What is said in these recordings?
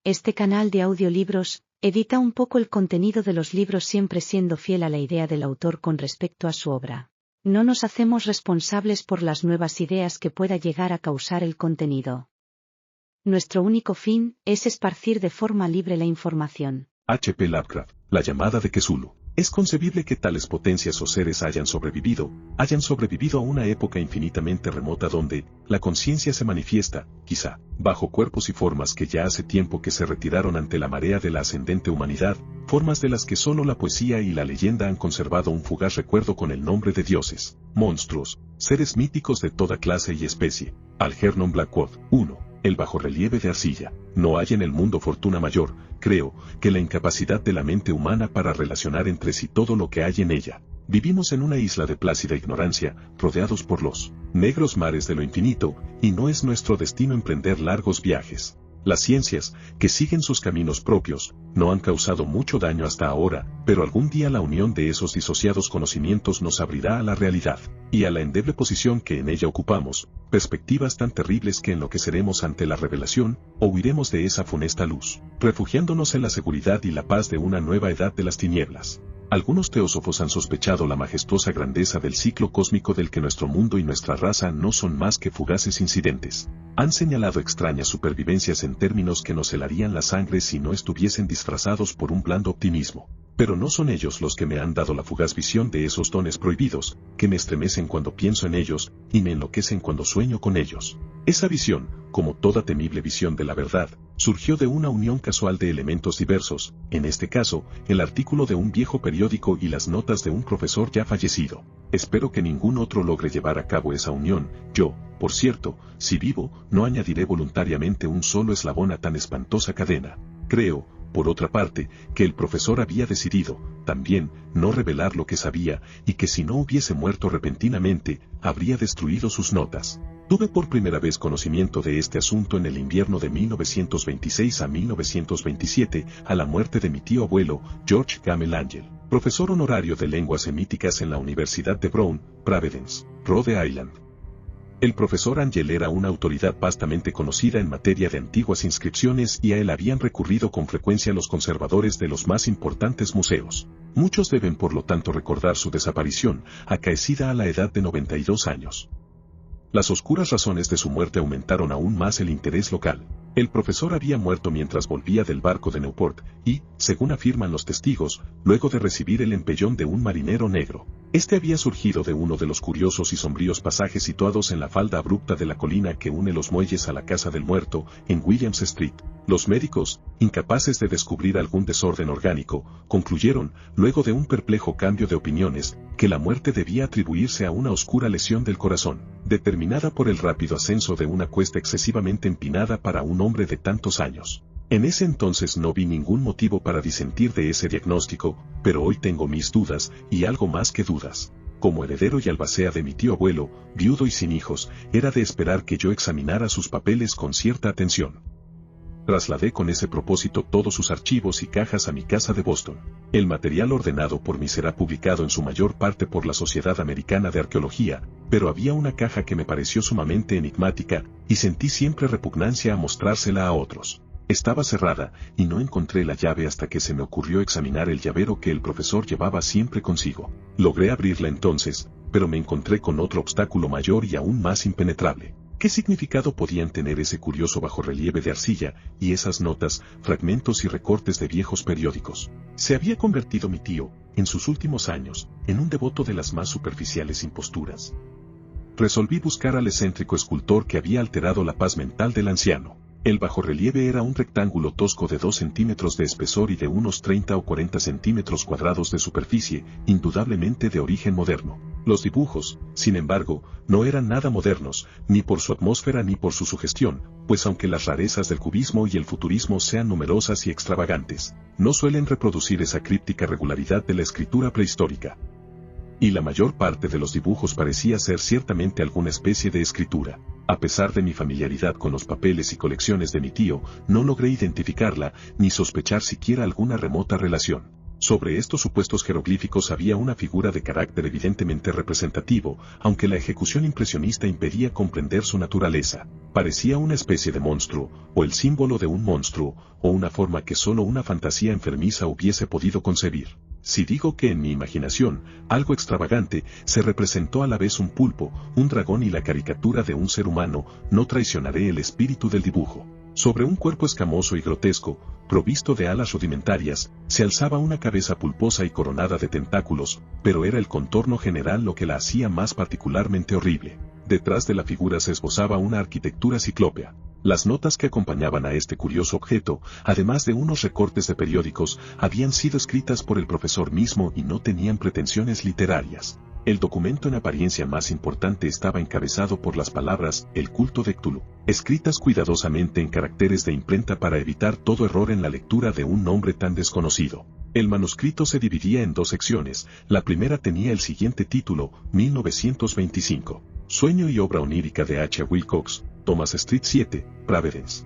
Este canal de audiolibros edita un poco el contenido de los libros siempre siendo fiel a la idea del autor con respecto a su obra. No nos hacemos responsables por las nuevas ideas que pueda llegar a causar el contenido. Nuestro único fin es esparcir de forma libre la información. H.P. Lovecraft, La llamada de Cthulhu. Es concebible que tales potencias o seres hayan sobrevivido a una época infinitamente remota donde la conciencia se manifiesta, quizá, bajo cuerpos y formas que ya hace tiempo que se retiraron ante la marea de la ascendente humanidad, formas de las que solo la poesía y la leyenda han conservado un fugaz recuerdo con el nombre de dioses, monstruos, seres míticos de toda clase y especie. Algernon Blackwood. 1. El bajorrelieve de arcilla. No hay en el mundo fortuna mayor, creo, que la incapacidad de la mente humana para relacionar entre sí todo lo que hay en ella. Vivimos en una isla de plácida ignorancia, rodeados por los negros mares de lo infinito, y no es nuestro destino emprender largos viajes. Las ciencias, que siguen sus caminos propios, no han causado mucho daño hasta ahora, pero algún día la unión de esos disociados conocimientos nos abrirá a la realidad, y a la endeble posición que en ella ocupamos, perspectivas tan terribles que enloqueceremos ante la revelación, o huiremos de esa funesta luz, refugiándonos en la seguridad y la paz de una nueva edad de las tinieblas. Algunos teósofos han sospechado la majestuosa grandeza del ciclo cósmico del que nuestro mundo y nuestra raza no son más que fugaces incidentes. Han señalado extrañas supervivencias en términos que nos helarían la sangre si no estuviesen disfrazados por un blando optimismo. Pero no son ellos los que me han dado la fugaz visión de esos dones prohibidos, que me estremecen cuando pienso en ellos, y me enloquecen cuando sueño con ellos. Esa visión, como toda temible visión de la verdad, surgió de una unión casual de elementos diversos, en este caso, el artículo de un viejo periódico y las notas de un profesor ya fallecido. Espero que ningún otro logre llevar a cabo esa unión. Yo, por cierto, si vivo, no añadiré voluntariamente un solo eslabón a tan espantosa cadena. Creo, por otra parte, que el profesor había decidido, también, no revelar lo que sabía, y que si no hubiese muerto repentinamente, habría destruido sus notas. Tuve por primera vez conocimiento de este asunto en el invierno de 1926 a 1927, a la muerte de mi tío abuelo, George Gamel Angel, profesor honorario de lenguas semíticas en la Universidad de Brown, Providence, Rhode Island. El profesor Angel era una autoridad vastamente conocida en materia de antiguas inscripciones y a él habían recurrido con frecuencia los conservadores de los más importantes museos. Muchos deben por lo tanto recordar su desaparición, acaecida a la edad de 92 años. Las oscuras razones de su muerte aumentaron aún más el interés local. El profesor había muerto mientras volvía del barco de Newport y, según afirman los testigos, luego de recibir el empellón de un marinero negro. Este había surgido de uno de los curiosos y sombríos pasajes situados en la falda abrupta de la colina que une los muelles a la casa del muerto, en Williams Street. Los médicos, incapaces de descubrir algún desorden orgánico, concluyeron, luego de un perplejo cambio de opiniones, que la muerte debía atribuirse a una oscura lesión del corazón, determinada por el rápido ascenso de una cuesta excesivamente empinada para un hombre de tantos años. En ese entonces no vi ningún motivo para disentir de ese diagnóstico, pero hoy tengo mis dudas, y algo más que dudas. Como heredero y albacea de mi tío abuelo, viudo y sin hijos, era de esperar que yo examinara sus papeles con cierta atención. Trasladé con ese propósito todos sus archivos y cajas a mi casa de Boston. El material ordenado por mí será publicado en su mayor parte por la Sociedad Americana de Arqueología, pero había una caja que me pareció sumamente enigmática, y sentí siempre repugnancia a mostrársela a otros. Estaba cerrada, y no encontré la llave hasta que se me ocurrió examinar el llavero que el profesor llevaba siempre consigo. Logré abrirla entonces, pero me encontré con otro obstáculo mayor y aún más impenetrable. ¿Qué significado podían tener ese curioso bajorrelieve de arcilla, y esas notas, fragmentos y recortes de viejos periódicos? Se había convertido mi tío, en sus últimos años, en un devoto de las más superficiales imposturas. Resolví buscar al excéntrico escultor que había alterado la paz mental del anciano. El bajorrelieve era un rectángulo tosco de 2 centímetros de espesor y de unos 30 o 40 centímetros cuadrados de superficie, indudablemente de origen moderno. Los dibujos, sin embargo, no eran nada modernos, ni por su atmósfera ni por su sugestión, pues aunque las rarezas del cubismo y el futurismo sean numerosas y extravagantes, no suelen reproducir esa críptica regularidad de la escritura prehistórica. Y la mayor parte de los dibujos parecía ser ciertamente alguna especie de escritura. A pesar de mi familiaridad con los papeles y colecciones de mi tío, no logré identificarla, ni sospechar siquiera alguna remota relación. Sobre estos supuestos jeroglíficos había una figura de carácter evidentemente representativo, aunque la ejecución impresionista impedía comprender su naturaleza. Parecía una especie de monstruo, o el símbolo de un monstruo, o una forma que solo una fantasía enfermiza hubiese podido concebir. Si digo que en mi imaginación, algo extravagante, se representó a la vez un pulpo, un dragón y la caricatura de un ser humano, no traicionaré el espíritu del dibujo. Sobre un cuerpo escamoso y grotesco, provisto de alas rudimentarias, se alzaba una cabeza pulposa y coronada de tentáculos, pero era el contorno general lo que la hacía más particularmente horrible. Detrás de la figura se esbozaba una arquitectura ciclópea. Las notas que acompañaban a este curioso objeto, además de unos recortes de periódicos, habían sido escritas por el profesor mismo y no tenían pretensiones literarias. El documento en apariencia más importante estaba encabezado por las palabras "El culto de Cthulhu", escritas cuidadosamente en caracteres de imprenta para evitar todo error en la lectura de un nombre tan desconocido. El manuscrito se dividía en dos secciones. La primera tenía el siguiente título: 1925. Sueño y obra onírica de H. Wilcox, Thomas Street 7, Providence,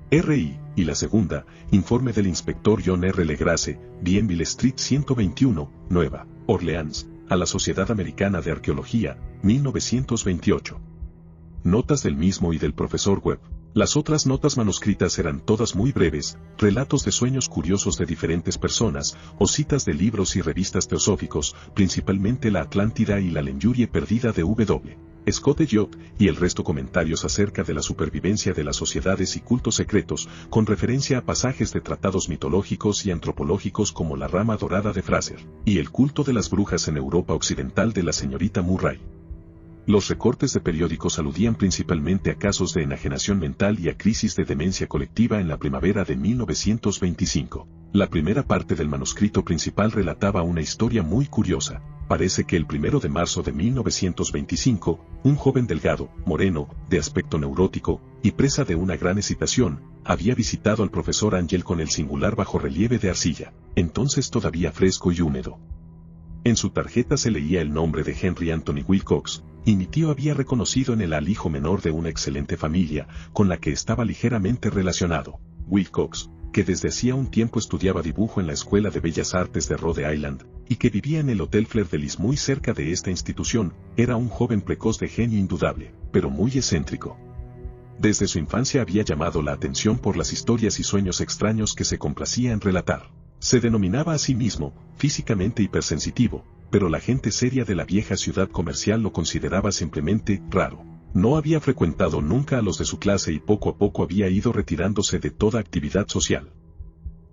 R.I., y la segunda, Informe del inspector John R. Legrasse, Bienville Street 121, Nueva Orleans, a la Sociedad Americana de Arqueología, 1928. Notas del mismo y del profesor Webb. Las otras notas manuscritas eran todas muy breves, relatos de sueños curiosos de diferentes personas, o citas de libros y revistas teosóficos, principalmente La Atlántida y la Lemurie perdida de W. Scott Elliot, y el resto comentarios acerca de la supervivencia de las sociedades y cultos secretos, con referencia a pasajes de tratados mitológicos y antropológicos como La rama dorada de Fraser, y el culto de las brujas en Europa occidental de la señorita Murray. Los recortes de periódicos aludían principalmente a casos de enajenación mental y a crisis de demencia colectiva en la primavera de 1925. La primera parte del manuscrito principal relataba una historia muy curiosa. Parece que el 1 de marzo de 1925, un joven delgado, moreno, de aspecto neurótico, y presa de una gran excitación, había visitado al profesor Angel con el singular bajorrelieve de arcilla, entonces todavía fresco y húmedo. En su tarjeta se leía el nombre de Henry Anthony Wilcox, y mi tío había reconocido en él al hijo menor de una excelente familia, con la que estaba ligeramente relacionado. Wilcox, que desde hacía un tiempo estudiaba dibujo en la Escuela de Bellas Artes de Rhode Island, y que vivía en el Hotel Fleur de Lis muy cerca de esta institución, era un joven precoz de genio indudable, pero muy excéntrico. Desde su infancia había llamado la atención por las historias y sueños extraños que se complacía en relatar. Se denominaba a sí mismo, físicamente hipersensitivo, pero la gente seria de la vieja ciudad comercial lo consideraba simplemente raro. No había frecuentado nunca a los de su clase y poco a poco había ido retirándose de toda actividad social.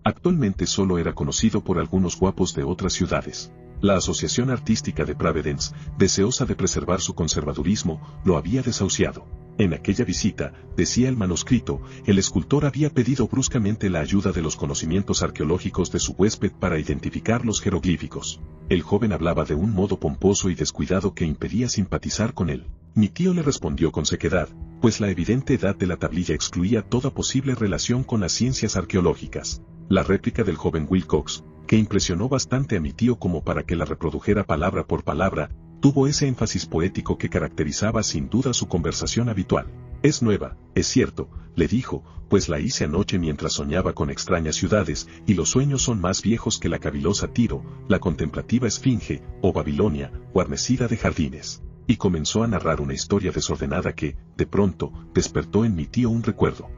Actualmente solo era conocido por algunos guapos de otras ciudades. La Asociación Artística de Providence, deseosa de preservar su conservadurismo, lo había desahuciado. En aquella visita, decía el manuscrito, el escultor había pedido bruscamente la ayuda de los conocimientos arqueológicos de su huésped para identificar los jeroglíficos. El joven hablaba de un modo pomposo y descuidado que impedía simpatizar con él. Mi tío le respondió con sequedad, pues la evidente edad de la tablilla excluía toda posible relación con las ciencias arqueológicas. La réplica del joven Wilcox, que impresionó bastante a mi tío como para que la reprodujera palabra por palabra, tuvo ese énfasis poético que caracterizaba sin duda su conversación habitual. Es nueva, es cierto, le dijo, pues la hice anoche mientras soñaba con extrañas ciudades, y los sueños son más viejos que la cavilosa Tiro, la contemplativa Esfinge, o Babilonia, guarnecida de jardines. Y comenzó a narrar una historia desordenada que, de pronto, despertó en mi tío un recuerdo.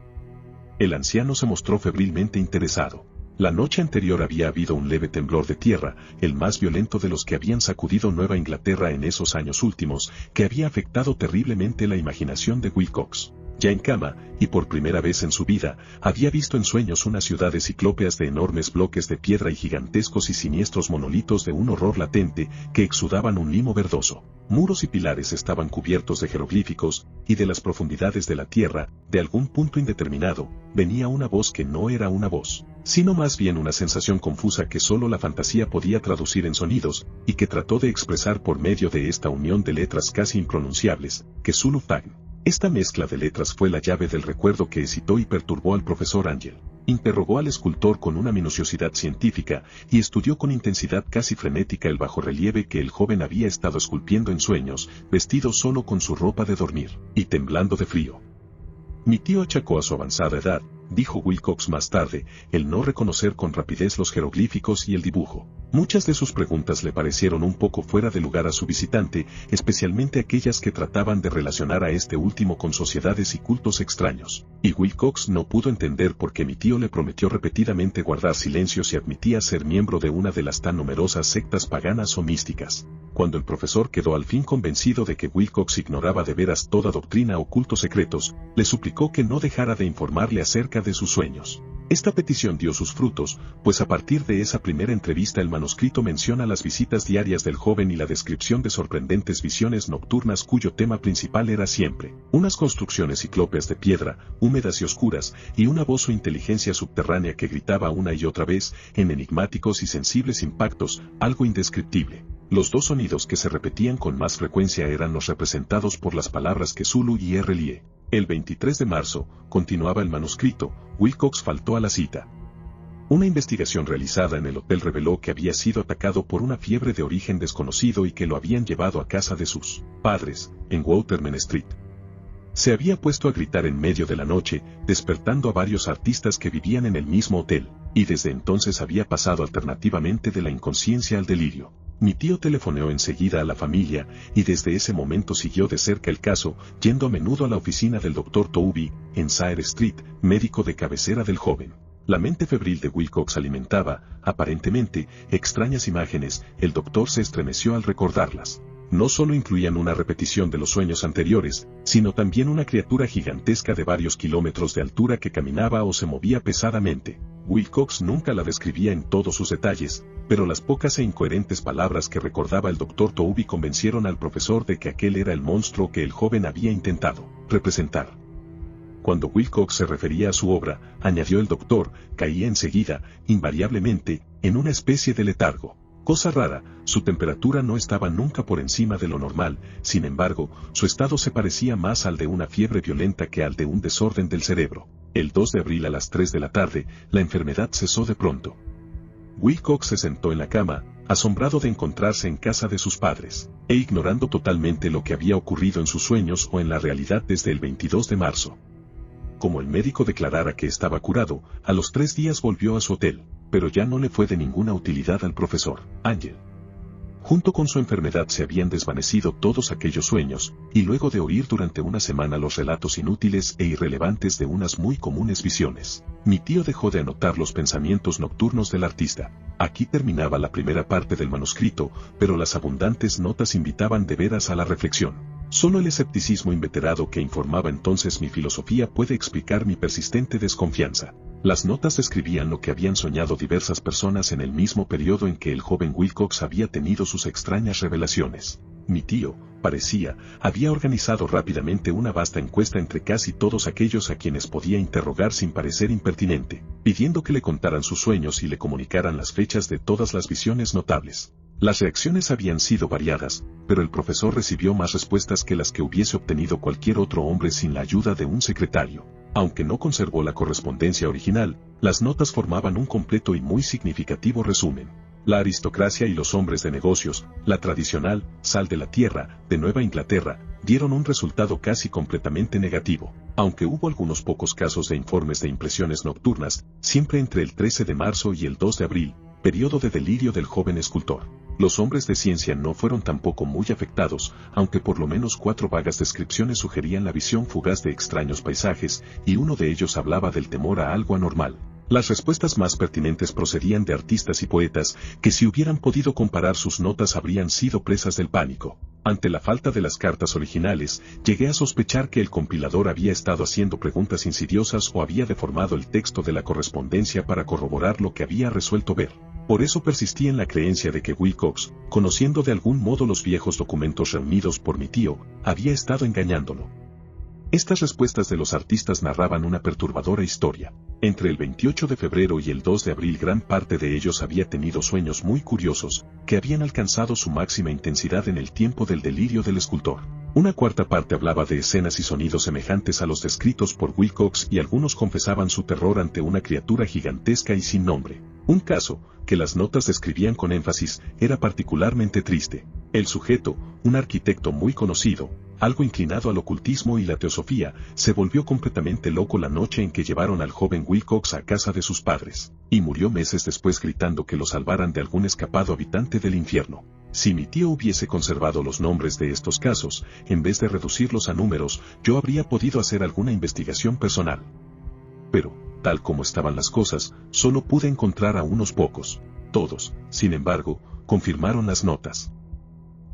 El anciano se mostró febrilmente interesado. La noche anterior había habido un leve temblor de tierra, el más violento de los que habían sacudido Nueva Inglaterra en esos años últimos, que había afectado terriblemente la imaginación de Wilcox. Ya en cama, y por primera vez en su vida, había visto en sueños unas ciudades ciclópeas de enormes bloques de piedra y gigantescos y siniestros monolitos de un horror latente, que exudaban un limo verdoso. Muros y pilares estaban cubiertos de jeroglíficos, y de las profundidades de la tierra, de algún punto indeterminado, venía una voz que no era una voz, sino más bien una sensación confusa que solo la fantasía podía traducir en sonidos, y que trató de expresar por medio de esta unión de letras casi impronunciables, que Zulu Fagn. Esta mezcla de letras fue la llave del recuerdo que excitó y perturbó al profesor Angel. Interrogó al escultor con una minuciosidad científica, y estudió con intensidad casi frenética el bajorrelieve que el joven había estado esculpiendo en sueños, vestido solo con su ropa de dormir, y temblando de frío. Mi tío achacó a su avanzada edad, dijo Wilcox más tarde, el no reconocer con rapidez los jeroglíficos y el dibujo. Muchas de sus preguntas le parecieron un poco fuera de lugar a su visitante, especialmente aquellas que trataban de relacionar a este último con sociedades y cultos extraños. Y Wilcox no pudo entender por qué mi tío le prometió repetidamente guardar silencio si admitía ser miembro de una de las tan numerosas sectas paganas o místicas. Cuando el profesor quedó al fin convencido de que Wilcox ignoraba de veras toda doctrina o cultos secretos, le suplicó que no dejara de informarle acerca de sus sueños. Esta petición dio sus frutos, pues a partir de esa primera entrevista el manuscrito menciona las visitas diarias del joven y la descripción de sorprendentes visiones nocturnas cuyo tema principal era siempre unas construcciones ciclópeas de piedra, húmedas y oscuras, y una voz o inteligencia subterránea que gritaba una y otra vez, en enigmáticos y sensibles impactos, algo indescriptible. Los dos sonidos que se repetían con más frecuencia eran los representados por las palabras Cthulhu y RLIE. El 23 de marzo, continuaba el manuscrito, Wilcox faltó a la cita. Una investigación realizada en el hotel reveló que había sido atacado por una fiebre de origen desconocido y que lo habían llevado a casa de sus padres, en Waterman Street. Se había puesto a gritar en medio de la noche, despertando a varios artistas que vivían en el mismo hotel, y desde entonces había pasado alternativamente de la inconsciencia al delirio. Mi tío telefoneó enseguida a la familia, y desde ese momento siguió de cerca el caso, yendo a menudo a la oficina del Dr. Toby, en Saer Street, médico de cabecera del joven. La mente febril de Wilcox alimentaba, aparentemente, extrañas imágenes. El doctor se estremeció al recordarlas. No solo incluían una repetición de los sueños anteriores, sino también una criatura gigantesca de varios kilómetros de altura que caminaba o se movía pesadamente. Wilcox nunca la describía en todos sus detalles, pero las pocas e incoherentes palabras que recordaba el Dr. Toby convencieron al profesor de que aquel era el monstruo que el joven había intentado representar. Cuando Wilcox se refería a su obra, añadió el doctor, caía enseguida, invariablemente, en una especie de letargo. Cosa rara, su temperatura no estaba nunca por encima de lo normal, sin embargo, su estado se parecía más al de una fiebre violenta que al de un desorden del cerebro. El 2 de abril a las 3 de la tarde, la enfermedad cesó de pronto. Wilcox se sentó en la cama, asombrado de encontrarse en casa de sus padres, e ignorando totalmente lo que había ocurrido en sus sueños o en la realidad desde el 22 de marzo. Como el médico declarara que estaba curado, a los 3 días volvió a su hotel, pero ya no le fue de ninguna utilidad al profesor Angel. Junto con su enfermedad se habían desvanecido todos aquellos sueños, y luego de oír durante una semana los relatos inútiles e irrelevantes de unas muy comunes visiones, mi tío dejó de anotar los pensamientos nocturnos del artista. Aquí terminaba la primera parte del manuscrito, pero las abundantes notas invitaban de veras a la reflexión. Solo el escepticismo inveterado que informaba entonces mi filosofía puede explicar mi persistente desconfianza. Las notas describían lo que habían soñado diversas personas en el mismo periodo en que el joven Wilcox había tenido sus extrañas revelaciones. Mi tío, parecía, había organizado rápidamente una vasta encuesta entre casi todos aquellos a quienes podía interrogar sin parecer impertinente, pidiendo que le contaran sus sueños y le comunicaran las fechas de todas las visiones notables. Las reacciones habían sido variadas, pero el profesor recibió más respuestas que las que hubiese obtenido cualquier otro hombre sin la ayuda de un secretario. Aunque no conservó la correspondencia original, las notas formaban un completo y muy significativo resumen. La aristocracia y los hombres de negocios, la tradicional sal de la tierra de Nueva Inglaterra, dieron un resultado casi completamente negativo, aunque hubo algunos pocos casos de informes de impresiones nocturnas, siempre entre el 13 de marzo y el 2 de abril, periodo de delirio del joven escultor. Los hombres de ciencia no fueron tampoco muy afectados, aunque por lo menos 4 vagas descripciones sugerían la visión fugaz de extraños paisajes, y uno de ellos hablaba del temor a algo anormal. Las respuestas más pertinentes procedían de artistas y poetas, que si hubieran podido comparar sus notas habrían sido presas del pánico. Ante la falta de las cartas originales, llegué a sospechar que el compilador había estado haciendo preguntas insidiosas o había deformado el texto de la correspondencia para corroborar lo que había resuelto ver. Por eso persistí en la creencia de que Wilcox, conociendo de algún modo los viejos documentos reunidos por mi tío, había estado engañándolo. Estas respuestas de los artistas narraban una perturbadora historia. Entre el 28 de febrero y el 2 de abril gran parte de ellos había tenido sueños muy curiosos, que habían alcanzado su máxima intensidad en el tiempo del delirio del escultor. Una cuarta parte hablaba de escenas y sonidos semejantes a los descritos por Wilcox y algunos confesaban su terror ante una criatura gigantesca y sin nombre. Un caso, que las notas describían con énfasis, era particularmente triste. El sujeto, un arquitecto muy conocido, algo inclinado al ocultismo y la teosofía, se volvió completamente loco la noche en que llevaron al joven Wilcox a casa de sus padres, y murió meses después gritando que lo salvaran de algún escapado habitante del infierno. Si mi tío hubiese conservado los nombres de estos casos, en vez de reducirlos a números, yo habría podido hacer alguna investigación personal. Pero, tal como estaban las cosas, solo pude encontrar a unos pocos. Todos, sin embargo, confirmaron las notas.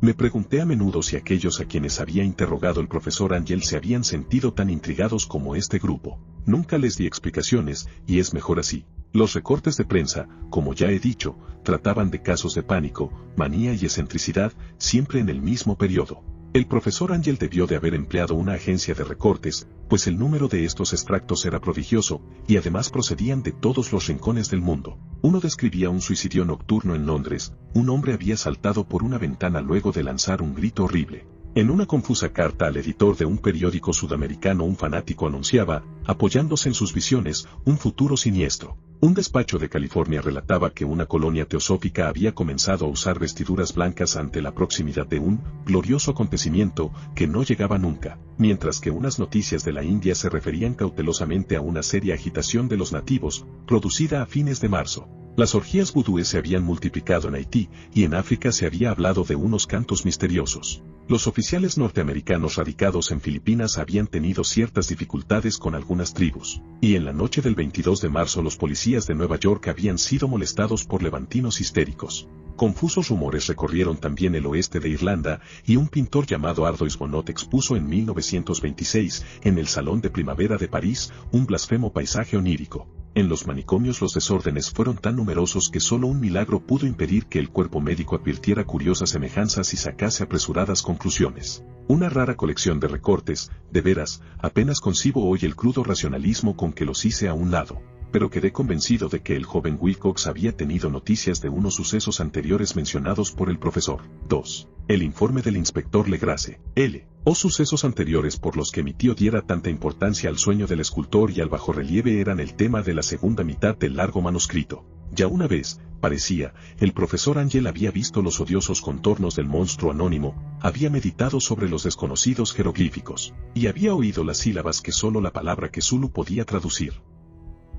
Me pregunté a menudo si aquellos a quienes había interrogado el profesor Angel se habían sentido tan intrigados como este grupo. Nunca les di explicaciones, y es mejor así. Los recortes de prensa, como ya he dicho, trataban de casos de pánico, manía y excentricidad, siempre en el mismo periodo. El profesor Angel debió de haber empleado una agencia de recortes, pues el número de estos extractos era prodigioso, y además procedían de todos los rincones del mundo. Uno describía un suicidio nocturno en Londres. Un hombre había saltado por una ventana luego de lanzar un grito horrible. En una confusa carta al editor de un periódico sudamericano, un fanático anunciaba, apoyándose en sus visiones, un futuro siniestro. Un despacho de California relataba que una colonia teosófica había comenzado a usar vestiduras blancas ante la proximidad de un glorioso acontecimiento que no llegaba nunca, mientras que unas noticias de la India se referían cautelosamente a una seria agitación de los nativos, producida a fines de marzo. Las orgías vudúes se habían multiplicado en Haití, y en África se había hablado de unos cantos misteriosos. Los oficiales norteamericanos radicados en Filipinas habían tenido ciertas dificultades con algunas tribus, y en la noche del 22 de marzo los policías de Nueva York habían sido molestados por levantinos histéricos. Confusos rumores recorrieron también el oeste de Irlanda, y un pintor llamado Ardois Bonnot expuso en 1926, en el Salón de Primavera de París, un blasfemo paisaje onírico. En los manicomios los desórdenes fueron tan numerosos que solo un milagro pudo impedir que el cuerpo médico advirtiera curiosas semejanzas y sacase apresuradas conclusiones. Una rara colección de recortes, de veras, apenas concibo hoy el crudo racionalismo con que los hice a un lado, pero quedé convencido de que el joven Wilcox había tenido noticias de unos sucesos anteriores mencionados por el profesor. 2. El informe del inspector Legrasse, L. O sucesos anteriores por los que mi tío diera tanta importancia al sueño del escultor y al bajorrelieve eran el tema de la segunda mitad del largo manuscrito. Ya una vez, parecía, el profesor Angel había visto los odiosos contornos del monstruo anónimo, había meditado sobre los desconocidos jeroglíficos, y había oído las sílabas que solo la palabra Kezulu podía traducir.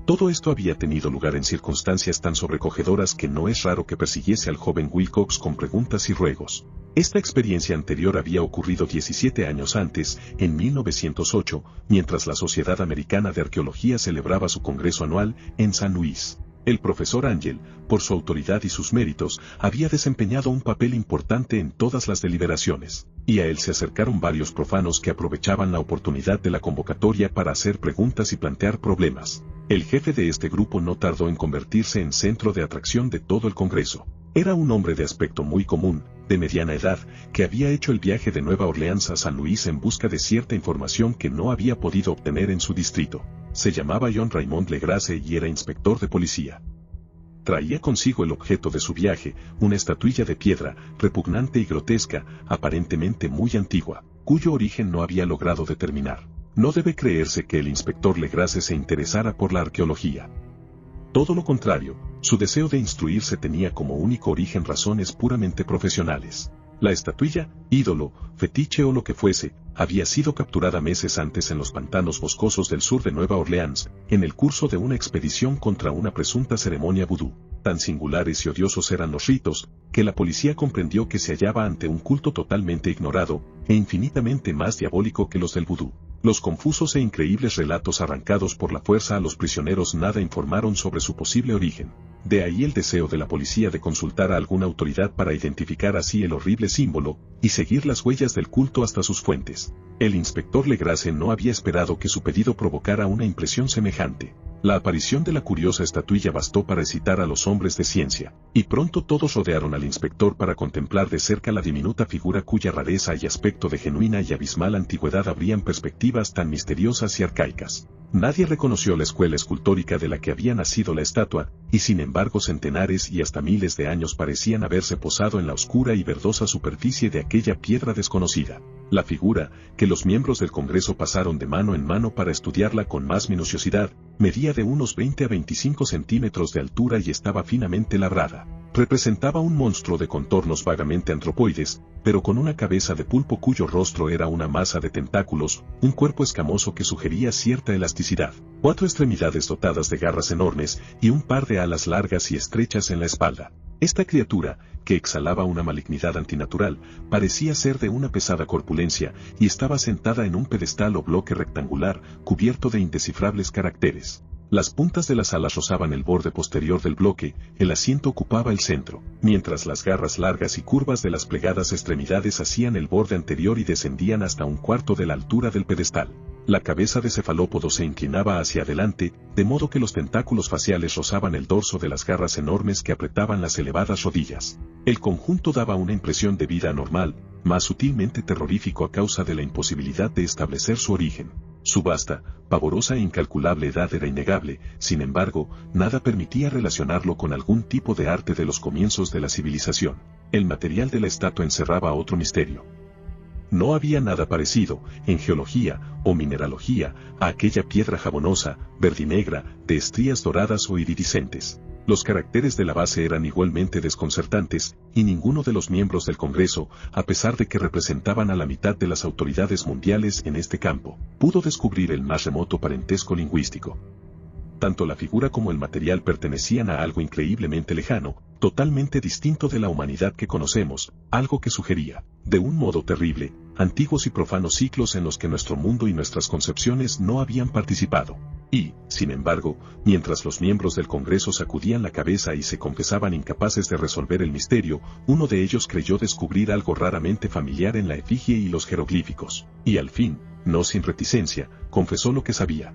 Todo esto había tenido lugar en circunstancias tan sobrecogedoras que no es raro que persiguiese al joven Wilcox con preguntas y ruegos. Esta experiencia anterior había ocurrido 17 años antes, en 1908, mientras la Sociedad Americana de Arqueología celebraba su congreso anual en San Luis. El profesor Angel, por su autoridad y sus méritos, había desempeñado un papel importante en todas las deliberaciones, y a él se acercaron varios profanos que aprovechaban la oportunidad de la convocatoria para hacer preguntas y plantear problemas. El jefe de este grupo no tardó en convertirse en centro de atracción de todo el congreso. Era un hombre de aspecto muy común, de mediana edad, que había hecho el viaje de Nueva Orleans a San Luis en busca de cierta información que no había podido obtener en su distrito. Se llamaba John Raymond Legrasse y era inspector de policía. Traía consigo el objeto de su viaje, una estatuilla de piedra, repugnante y grotesca, aparentemente muy antigua, cuyo origen no había logrado determinar. No debe creerse que el inspector Legrasse se interesara por la arqueología. Todo lo contrario, su deseo de instruirse tenía como único origen razones puramente profesionales. La estatuilla, ídolo, fetiche o lo que fuese, había sido capturada meses antes en los pantanos boscosos del sur de Nueva Orleans, en el curso de una expedición contra una presunta ceremonia vudú. Tan singulares y odiosos eran los ritos, que la policía comprendió que se hallaba ante un culto totalmente ignorado, e infinitamente más diabólico que los del vudú. Los confusos e increíbles relatos arrancados por la fuerza a los prisioneros nada informaron sobre su posible origen. De ahí el deseo de la policía de consultar a alguna autoridad para identificar así el horrible símbolo, y seguir las huellas del culto hasta sus fuentes. El inspector Legrasse no había esperado que su pedido provocara una impresión semejante. La aparición de la curiosa estatuilla bastó para excitar a los hombres de ciencia, y pronto todos rodearon al inspector para contemplar de cerca la diminuta figura cuya rareza y aspecto de genuina y abismal antigüedad abrían perspectivas tan misteriosas y arcaicas. Nadie reconoció la escuela escultórica de la que había nacido la estatua, y sin embargo centenares y hasta miles de años parecían haberse posado en la oscura y verdosa superficie de aquella piedra desconocida. La figura, que los miembros del Congreso pasaron de mano en mano para estudiarla con más minuciosidad, medía de unos 20 a 25 centímetros de altura y estaba finamente labrada. Representaba un monstruo de contornos vagamente antropoides, pero con una cabeza de pulpo cuyo rostro era una masa de tentáculos, un cuerpo escamoso que sugería cierta elasticidad, 4 extremidades dotadas de garras enormes y un par de alas largas y estrechas en la espalda. Esta criatura, que exhalaba una malignidad antinatural, parecía ser de una pesada corpulencia y estaba sentada en un pedestal o bloque rectangular cubierto de indescifrables caracteres. Las puntas de las alas rozaban el borde posterior del bloque, el asiento ocupaba el centro, mientras las garras largas y curvas de las plegadas extremidades hacían el borde anterior y descendían hasta un cuarto de la altura del pedestal. La cabeza de cefalópodo se inclinaba hacia adelante, de modo que los tentáculos faciales rozaban el dorso de las garras enormes que apretaban las elevadas rodillas. El conjunto daba una impresión de vida anormal, más sutilmente terrorífico a causa de la imposibilidad de establecer su origen. Su vasta, pavorosa e incalculable edad era innegable, sin embargo, nada permitía relacionarlo con algún tipo de arte de los comienzos de la civilización. El material de la estatua encerraba otro misterio. No había nada parecido, en geología o mineralogía, a aquella piedra jabonosa, verdinegra, de estrías doradas o iridiscentes. Los caracteres de la base eran igualmente desconcertantes, y ninguno de los miembros del Congreso, a pesar de que representaban a la mitad de las autoridades mundiales en este campo, pudo descubrir el más remoto parentesco lingüístico. Tanto la figura como el material pertenecían a algo increíblemente lejano, totalmente distinto de la humanidad que conocemos, algo que sugería, de un modo terrible, antiguos y profanos ciclos en los que nuestro mundo y nuestras concepciones no habían participado. Y, sin embargo, mientras los miembros del Congreso sacudían la cabeza y se confesaban incapaces de resolver el misterio, uno de ellos creyó descubrir algo raramente familiar en la efigie y los jeroglíficos, y al fin, no sin reticencia, confesó lo que sabía.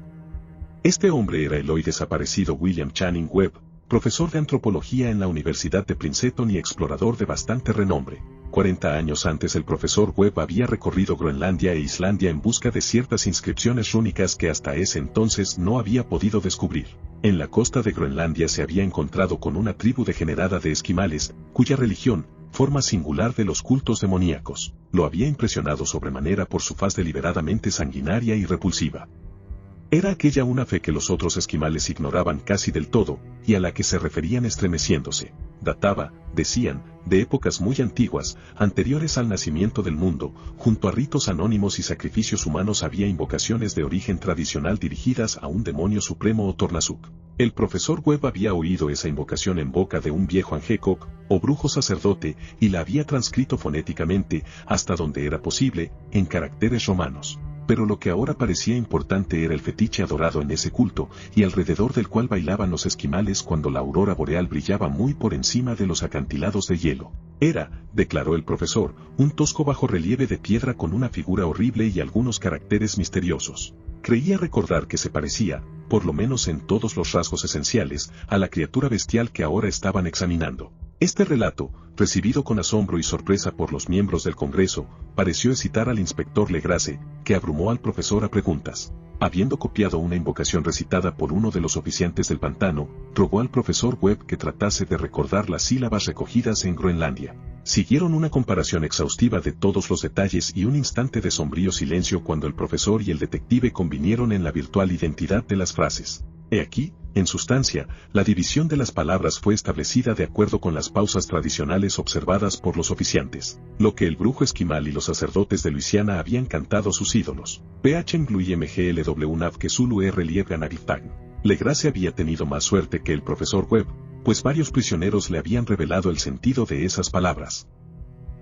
Este hombre era el hoy desaparecido William Channing Webb, profesor de antropología en la Universidad de Princeton y explorador de bastante renombre. 40 años antes el profesor Webb había recorrido Groenlandia e Islandia en busca de ciertas inscripciones rúnicas que hasta ese entonces no había podido descubrir. En la costa de Groenlandia se había encontrado con una tribu degenerada de esquimales, cuya religión, forma singular de los cultos demoníacos, lo había impresionado sobremanera por su faz deliberadamente sanguinaria y repulsiva. Era aquella una fe que los otros esquimales ignoraban casi del todo, y a la que se referían estremeciéndose. Databa, decían, de épocas muy antiguas, anteriores al nacimiento del mundo. Junto a ritos anónimos y sacrificios humanos había invocaciones de origen tradicional dirigidas a un demonio supremo o Tornasuk. El profesor Webb había oído esa invocación en boca de un viejo Angekok, o brujo sacerdote, y la había transcrito fonéticamente, hasta donde era posible, en caracteres romanos. Pero lo que ahora parecía importante era el fetiche adorado en ese culto, y alrededor del cual bailaban los esquimales cuando la aurora boreal brillaba muy por encima de los acantilados de hielo. Era, declaró el profesor, un tosco bajorrelieve de piedra con una figura horrible y algunos caracteres misteriosos. Creía recordar que se parecía, por lo menos en todos los rasgos esenciales, a la criatura bestial que ahora estaban examinando. Este relato, recibido con asombro y sorpresa por los miembros del Congreso, pareció excitar al inspector Legrasse, que abrumó al profesor a preguntas. Habiendo copiado una invocación recitada por uno de los oficiantes del pantano, rogó al profesor Webb que tratase de recordar las sílabas recogidas en Groenlandia. Siguieron una comparación exhaustiva de todos los detalles y un instante de sombrío silencio cuando el profesor y el detective convinieron en la virtual identidad de las frases. He aquí, en sustancia, la división de las palabras fue establecida de acuerdo con las pausas tradicionales observadas por los oficiantes, lo que el brujo esquimal y los sacerdotes de Luisiana habían cantado a sus ídolos. Legrasse había tenido más suerte que el profesor Webb, pues varios prisioneros le habían revelado el sentido de esas palabras.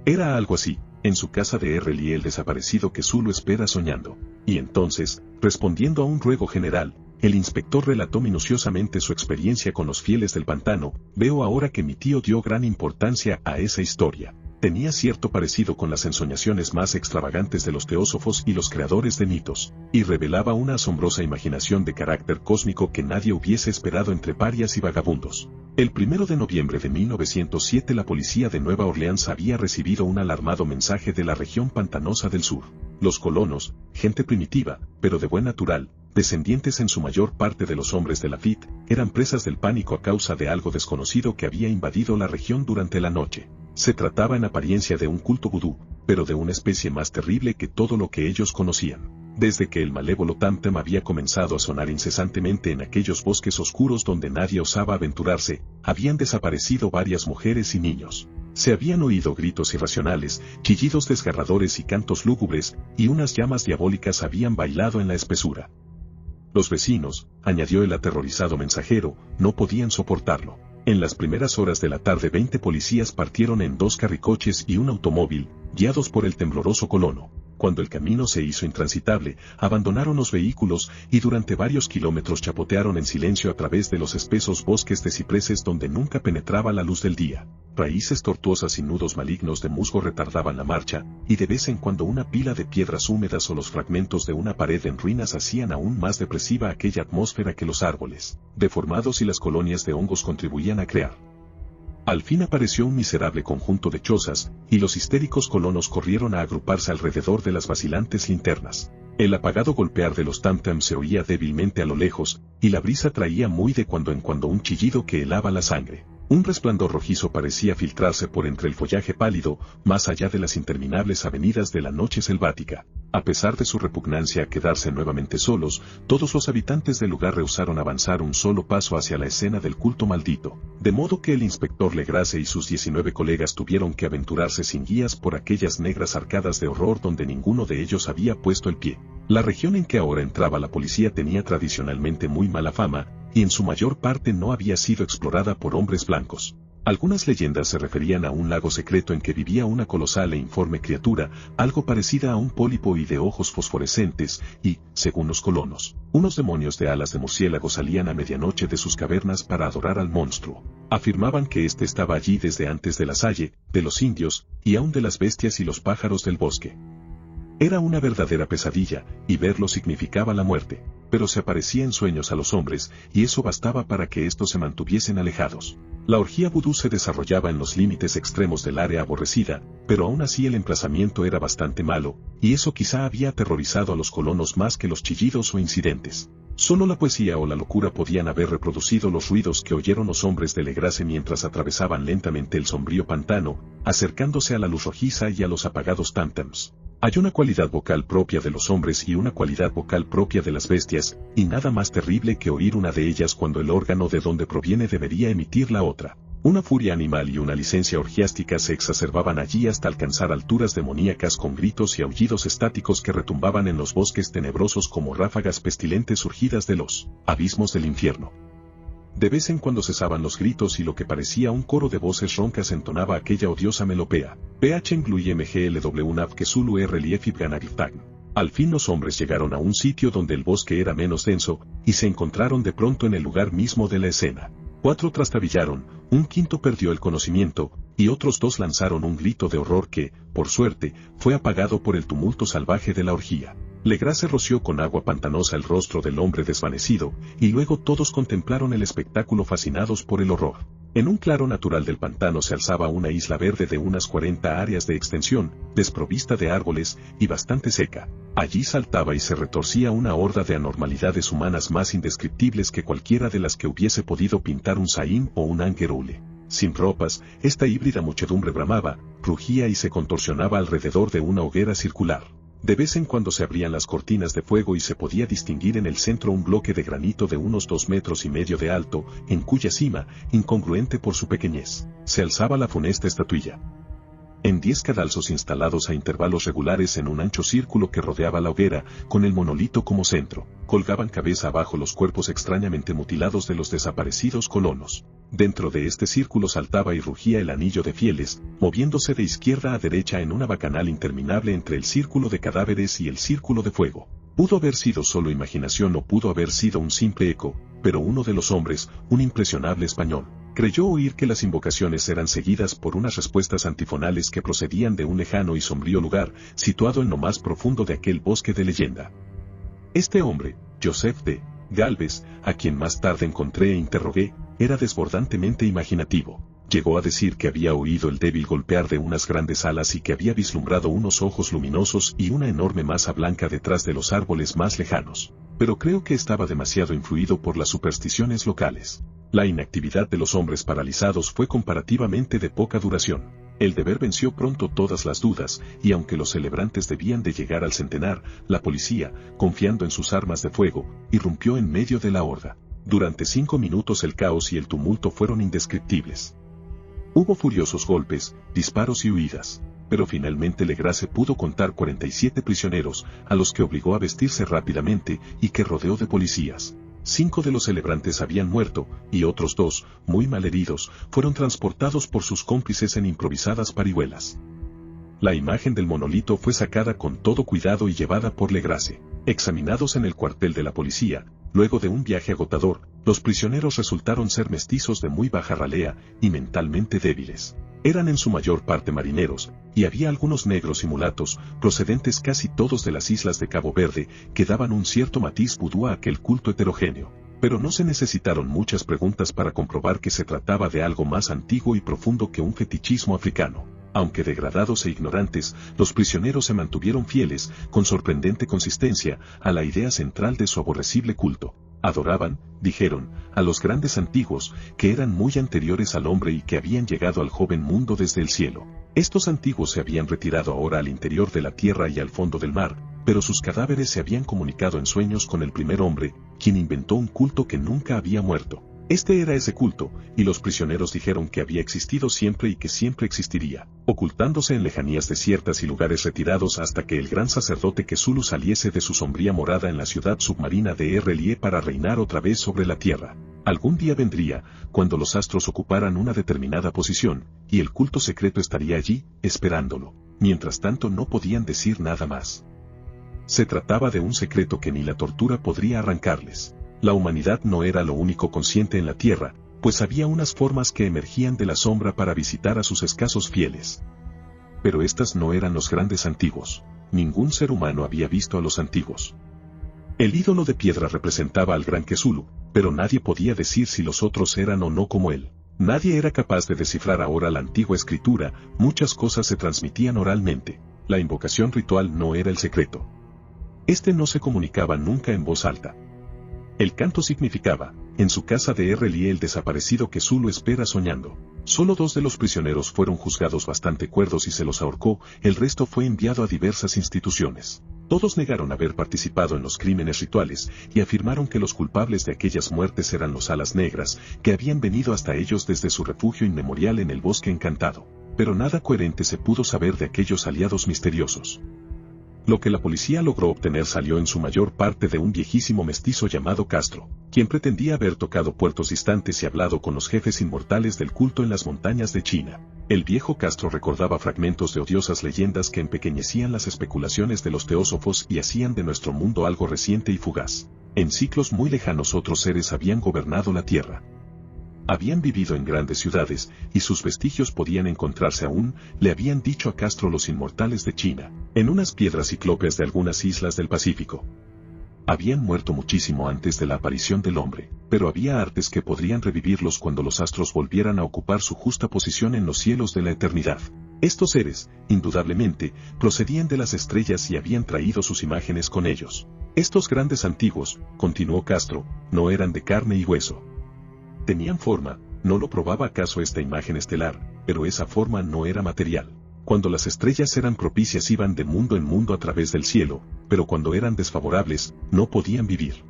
Era algo así: en su casa de RLI el desaparecido que Zulu espera soñando. Y entonces, respondiendo a un ruego general, el inspector relató minuciosamente su experiencia con los fieles del pantano. Veo ahora que mi tío dio gran importancia a esa historia. Tenía cierto parecido con las ensoñaciones más extravagantes de los teósofos y los creadores de mitos, y revelaba una asombrosa imaginación de carácter cósmico que nadie hubiese esperado entre parias y vagabundos. El 1 de noviembre de 1907 la policía de Nueva Orleans había recibido un alarmado mensaje de la región pantanosa del sur. Los colonos, gente primitiva, pero de buen natural, descendientes en su mayor parte de los hombres de Lafitte, eran presas del pánico a causa de algo desconocido que había invadido la región durante la noche. Se trataba en apariencia de un culto vudú, pero de una especie más terrible que todo lo que ellos conocían. Desde que el malévolo Tamtem había comenzado a sonar incesantemente en aquellos bosques oscuros donde nadie osaba aventurarse, habían desaparecido varias mujeres y niños. Se habían oído gritos irracionales, chillidos desgarradores y cantos lúgubres, y unas llamas diabólicas habían bailado en la espesura. Los vecinos, añadió el aterrorizado mensajero, no podían soportarlo. En las primeras horas de la tarde 20 policías partieron en 2 carricoches y un automóvil, guiados por el tembloroso colono. Cuando el camino se hizo intransitable, abandonaron los vehículos y durante varios kilómetros chapotearon en silencio a través de los espesos bosques de cipreses donde nunca penetraba la luz del día. Raíces tortuosas y nudos malignos de musgo retardaban la marcha, y de vez en cuando una pila de piedras húmedas o los fragmentos de una pared en ruinas hacían aún más depresiva aquella atmósfera que los árboles, deformados y las colonias de hongos contribuían a crear. Al fin apareció un miserable conjunto de chozas, y los histéricos colonos corrieron a agruparse alrededor de las vacilantes linternas. El apagado golpear de los Tamtem se oía débilmente a lo lejos, y la brisa traía muy de cuando en cuando un chillido que helaba la sangre. Un resplandor rojizo parecía filtrarse por entre el follaje pálido, más allá de las interminables avenidas de la noche selvática. A pesar de su repugnancia a quedarse nuevamente solos, todos los habitantes del lugar rehusaron avanzar un solo paso hacia la escena del culto maldito, de modo que el inspector Legrace y sus 19 colegas tuvieron que aventurarse sin guías por aquellas negras arcadas de horror donde ninguno de ellos había puesto el pie. La región en que ahora entraba la policía tenía tradicionalmente muy mala fama, y en su mayor parte no había sido explorada por hombres blancos. Algunas leyendas se referían a un lago secreto en que vivía una colosal e informe criatura, algo parecida a un pólipo y de ojos fosforescentes, y, según los colonos, unos demonios de alas de murciélago salían a medianoche de sus cavernas para adorar al monstruo. Afirmaban que éste estaba allí desde antes de la Salle, de los indios, y aún de las bestias y los pájaros del bosque. Era una verdadera pesadilla, y verlo significaba la muerte, pero se aparecía en sueños a los hombres, y eso bastaba para que estos se mantuviesen alejados. La orgía vudú se desarrollaba en los límites extremos del área aborrecida, pero aún así el emplazamiento era bastante malo, y eso quizá había aterrorizado a los colonos más que los chillidos o incidentes. Solo la poesía o la locura podían haber reproducido los ruidos que oyeron los hombres de Legrace mientras atravesaban lentamente el sombrío pantano, acercándose a la luz rojiza y a los apagados Tamtems. Hay una cualidad vocal propia de los hombres y una cualidad vocal propia de las bestias, y nada más terrible que oír una de ellas cuando el órgano de donde proviene debería emitir la otra. Una furia animal y una licencia orgiástica se exacerbaban allí hasta alcanzar alturas demoníacas con gritos y aullidos estáticos que retumbaban en los bosques tenebrosos como ráfagas pestilentes surgidas de los abismos del infierno. De vez en cuando cesaban los gritos y lo que parecía un coro de voces roncas entonaba aquella odiosa melopea. Al fin los hombres llegaron a un sitio donde el bosque era menos denso, y se encontraron de pronto en el lugar mismo de la escena. 4 trastabillaron, un quinto perdió el conocimiento, y otros 2 lanzaron un grito de horror que, por suerte, fue apagado por el tumulto salvaje de la orgía. Legrace roció con agua pantanosa el rostro del hombre desvanecido, y luego todos contemplaron el espectáculo fascinados por el horror. En un claro natural del pantano se alzaba una isla verde de unas 40 áreas de extensión, desprovista de árboles, y bastante seca. Allí saltaba y se retorcía una horda de anormalidades humanas más indescriptibles que cualquiera de las que hubiese podido pintar un Saín o un Angerule. Sin ropas, esta híbrida muchedumbre bramaba, rugía y se contorsionaba alrededor de una hoguera circular. De vez en cuando se abrían las cortinas de fuego y se podía distinguir en el centro un bloque de granito de unos 2,5 metros de alto, en cuya cima, incongruente por su pequeñez, se alzaba la funesta estatuilla. En 10 cadalzos instalados a intervalos regulares en un ancho círculo que rodeaba la hoguera, con el monolito como centro, colgaban cabeza abajo los cuerpos extrañamente mutilados de los desaparecidos colonos. Dentro de este círculo saltaba y rugía el anillo de fieles, moviéndose de izquierda a derecha en una bacanal interminable entre el círculo de cadáveres y el círculo de fuego. Pudo haber sido solo imaginación o pudo haber sido un simple eco, pero uno de los hombres, un impresionable español, creyó oír que las invocaciones eran seguidas por unas respuestas antifonales que procedían de un lejano y sombrío lugar, situado en lo más profundo de aquel bosque de leyenda. Este hombre, Joseph de Galvez, a quien más tarde encontré e interrogué, era desbordantemente imaginativo. Llegó a decir que había oído el débil golpear de unas grandes alas y que había vislumbrado unos ojos luminosos y una enorme masa blanca detrás de los árboles más lejanos. Pero creo que estaba demasiado influido por las supersticiones locales. La inactividad de los hombres paralizados fue comparativamente de poca duración. El deber venció pronto todas las dudas, y aunque los celebrantes debían de llegar al centenar, la policía, confiando en sus armas de fuego, irrumpió en medio de la horda. Durante 5 minutos el caos y el tumulto fueron indescriptibles. Hubo furiosos golpes, disparos y huidas, pero finalmente Legrasse pudo contar 47 prisioneros, a los que obligó a vestirse rápidamente y que rodeó de policías. 5 de los celebrantes habían muerto, y otros 2, muy malheridos, fueron transportados por sus cómplices en improvisadas parihuelas. La imagen del monolito fue sacada con todo cuidado y llevada por Legrasse. Examinados en el cuartel de la policía, luego de un viaje agotador, los prisioneros resultaron ser mestizos de muy baja ralea y mentalmente débiles. Eran en su mayor parte marineros, y había algunos negros y mulatos, procedentes casi todos de las islas de Cabo Verde, que daban un cierto matiz vudú a aquel culto heterogéneo. Pero no se necesitaron muchas preguntas para comprobar que se trataba de algo más antiguo y profundo que un fetichismo africano. Aunque degradados e ignorantes, los prisioneros se mantuvieron fieles, con sorprendente consistencia, a la idea central de su aborrecible culto. Adoraban, dijeron, a los grandes antiguos, que eran muy anteriores al hombre y que habían llegado al joven mundo desde el cielo. Estos antiguos se habían retirado ahora al interior de la tierra y al fondo del mar, pero sus cadáveres se habían comunicado en sueños con el primer hombre, quien inventó un culto que nunca había muerto. Este era ese culto, y los prisioneros dijeron que había existido siempre y que siempre existiría, ocultándose en lejanías desiertas y lugares retirados hasta que el gran sacerdote Kesulu saliese de su sombría morada en la ciudad submarina de Relie para reinar otra vez sobre la tierra. Algún día vendría, cuando los astros ocuparan una determinada posición, y el culto secreto estaría allí, esperándolo. Mientras tanto no podían decir nada más. Se trataba de un secreto que ni la tortura podría arrancarles. La humanidad no era lo único consciente en la tierra, pues había unas formas que emergían de la sombra para visitar a sus escasos fieles. Pero estas no eran los grandes antiguos. Ningún ser humano había visto a los antiguos. El ídolo de piedra representaba al gran Kesulu, pero nadie podía decir si los otros eran o no como él. Nadie era capaz de descifrar ahora la antigua escritura, muchas cosas se transmitían oralmente. La invocación ritual no era el secreto. Este no se comunicaba nunca en voz alta. El canto significaba, en su casa de Relie el desaparecido Kesulu espera soñando. Solo 2 de los prisioneros fueron juzgados bastante cuerdos y se los ahorcó, el resto fue enviado a diversas instituciones. Todos negaron haber participado en los crímenes rituales, y afirmaron que los culpables de aquellas muertes eran los alas negras, que habían venido hasta ellos desde su refugio inmemorial en el bosque encantado. Pero nada coherente se pudo saber de aquellos aliados misteriosos. Lo que la policía logró obtener salió en su mayor parte de un viejísimo mestizo llamado Castro, quien pretendía haber tocado puertos distantes y hablado con los jefes inmortales del culto en las montañas de China. El viejo Castro recordaba fragmentos de odiosas leyendas que empequeñecían las especulaciones de los teósofos y hacían de nuestro mundo algo reciente y fugaz. En ciclos muy lejanos otros seres habían gobernado la tierra. Habían vivido en grandes ciudades, y sus vestigios podían encontrarse aún, le habían dicho a Castro los inmortales de China, en unas piedras cíclopes de algunas islas del Pacífico. Habían muerto muchísimo antes de la aparición del hombre, pero había artes que podrían revivirlos cuando los astros volvieran a ocupar su justa posición en los cielos de la eternidad. Estos seres, indudablemente, procedían de las estrellas y habían traído sus imágenes con ellos. Estos grandes antiguos, continuó Castro, no eran de carne y hueso. Tenían forma, ¿no lo probaba acaso esta imagen estelar? Pero esa forma no era material. Cuando las estrellas eran propicias iban de mundo en mundo a través del cielo, pero cuando eran desfavorables, no podían vivir.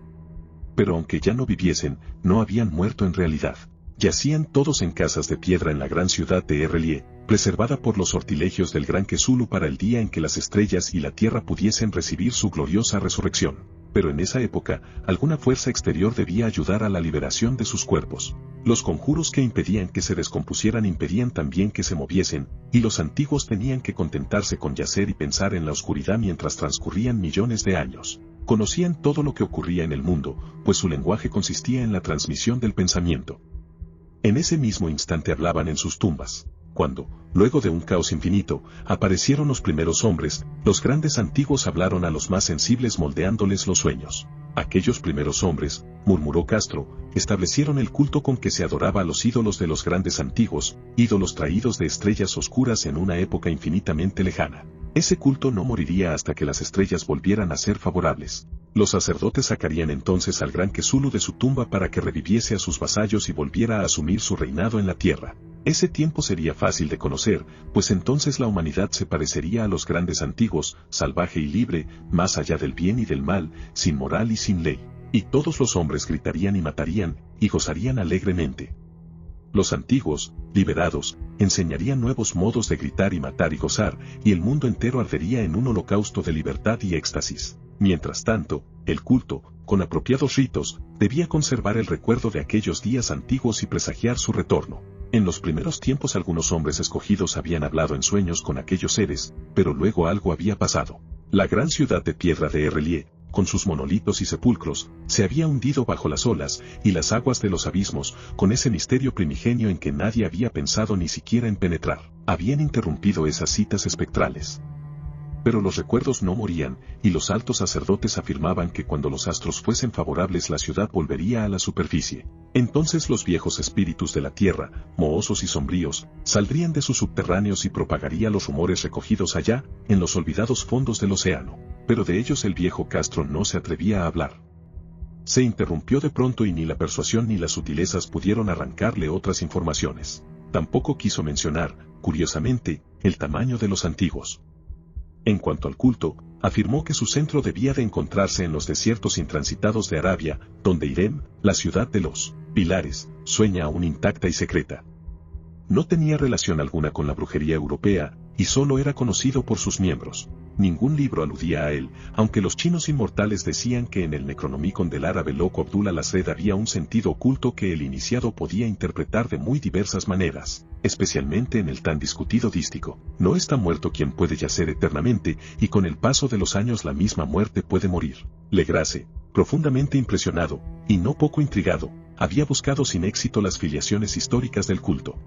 Pero aunque ya no viviesen, no habían muerto en realidad. Yacían todos en casas de piedra en la gran ciudad de Relie, preservada por los sortilegios del gran Kesulu para el día en que las estrellas y la tierra pudiesen recibir su gloriosa resurrección. Pero en esa época, alguna fuerza exterior debía ayudar a la liberación de sus cuerpos. Los conjuros que impedían que se descompusieran impedían también que se moviesen, y los antiguos tenían que contentarse con yacer y pensar en la oscuridad mientras transcurrían millones de años. Conocían todo lo que ocurría en el mundo, pues su lenguaje consistía en la transmisión del pensamiento. En ese mismo instante hablaban en sus tumbas. Cuando, luego de un caos infinito, aparecieron los primeros hombres, los grandes antiguos hablaron a los más sensibles moldeándoles los sueños. Aquellos primeros hombres, murmuró Castro, establecieron el culto con que se adoraba a los ídolos de los grandes antiguos, ídolos traídos de estrellas oscuras en una época infinitamente lejana. Ese culto no moriría hasta que las estrellas volvieran a ser favorables. Los sacerdotes sacarían entonces al gran Kesulu de su tumba para que reviviese a sus vasallos y volviera a asumir su reinado en la tierra. Ese tiempo sería fácil de conocer, pues entonces la humanidad se parecería a los grandes antiguos, salvaje y libre, más allá del bien y del mal, sin moral y sin ley. Y todos los hombres gritarían y matarían, y gozarían alegremente. Los antiguos, liberados, enseñarían nuevos modos de gritar y matar y gozar, y el mundo entero ardería en un holocausto de libertad y éxtasis. Mientras tanto, el culto, con apropiados ritos, debía conservar el recuerdo de aquellos días antiguos y presagiar su retorno. En los primeros tiempos algunos hombres escogidos habían hablado en sueños con aquellos seres, pero luego algo había pasado. La gran ciudad de piedra de Errelie, con sus monolitos y sepulcros, se había hundido bajo las olas y las aguas de los abismos, con ese misterio primigenio en que nadie había pensado ni siquiera en penetrar. Habían interrumpido esas citas espectrales. Pero los recuerdos no morían, y los altos sacerdotes afirmaban que cuando los astros fuesen favorables la ciudad volvería a la superficie. Entonces los viejos espíritus de la tierra, mohosos y sombríos, saldrían de sus subterráneos y propagaría los rumores recogidos allá, en los olvidados fondos del océano. Pero de ellos el viejo Castro no se atrevía a hablar. Se interrumpió de pronto y ni la persuasión ni las sutilezas pudieron arrancarle otras informaciones. Tampoco quiso mencionar, curiosamente, el tamaño de los antiguos. En cuanto al culto, afirmó que su centro debía de encontrarse en los desiertos intransitados de Arabia, donde Irem, la ciudad de los pilares, sueña aún intacta y secreta. No tenía relación alguna con la brujería europea, y solo era conocido por sus miembros. Ningún libro aludía a él, aunque los chinos inmortales decían que en el Necronomicon del árabe loco Abdul al-Asred había un sentido oculto que el iniciado podía interpretar de muy diversas maneras, especialmente en el tan discutido dístico: no está muerto quien puede yacer eternamente, y con el paso de los años la misma muerte puede morir. Legrasse, profundamente impresionado, y no poco intrigado, había buscado sin éxito las filiaciones históricas del culto.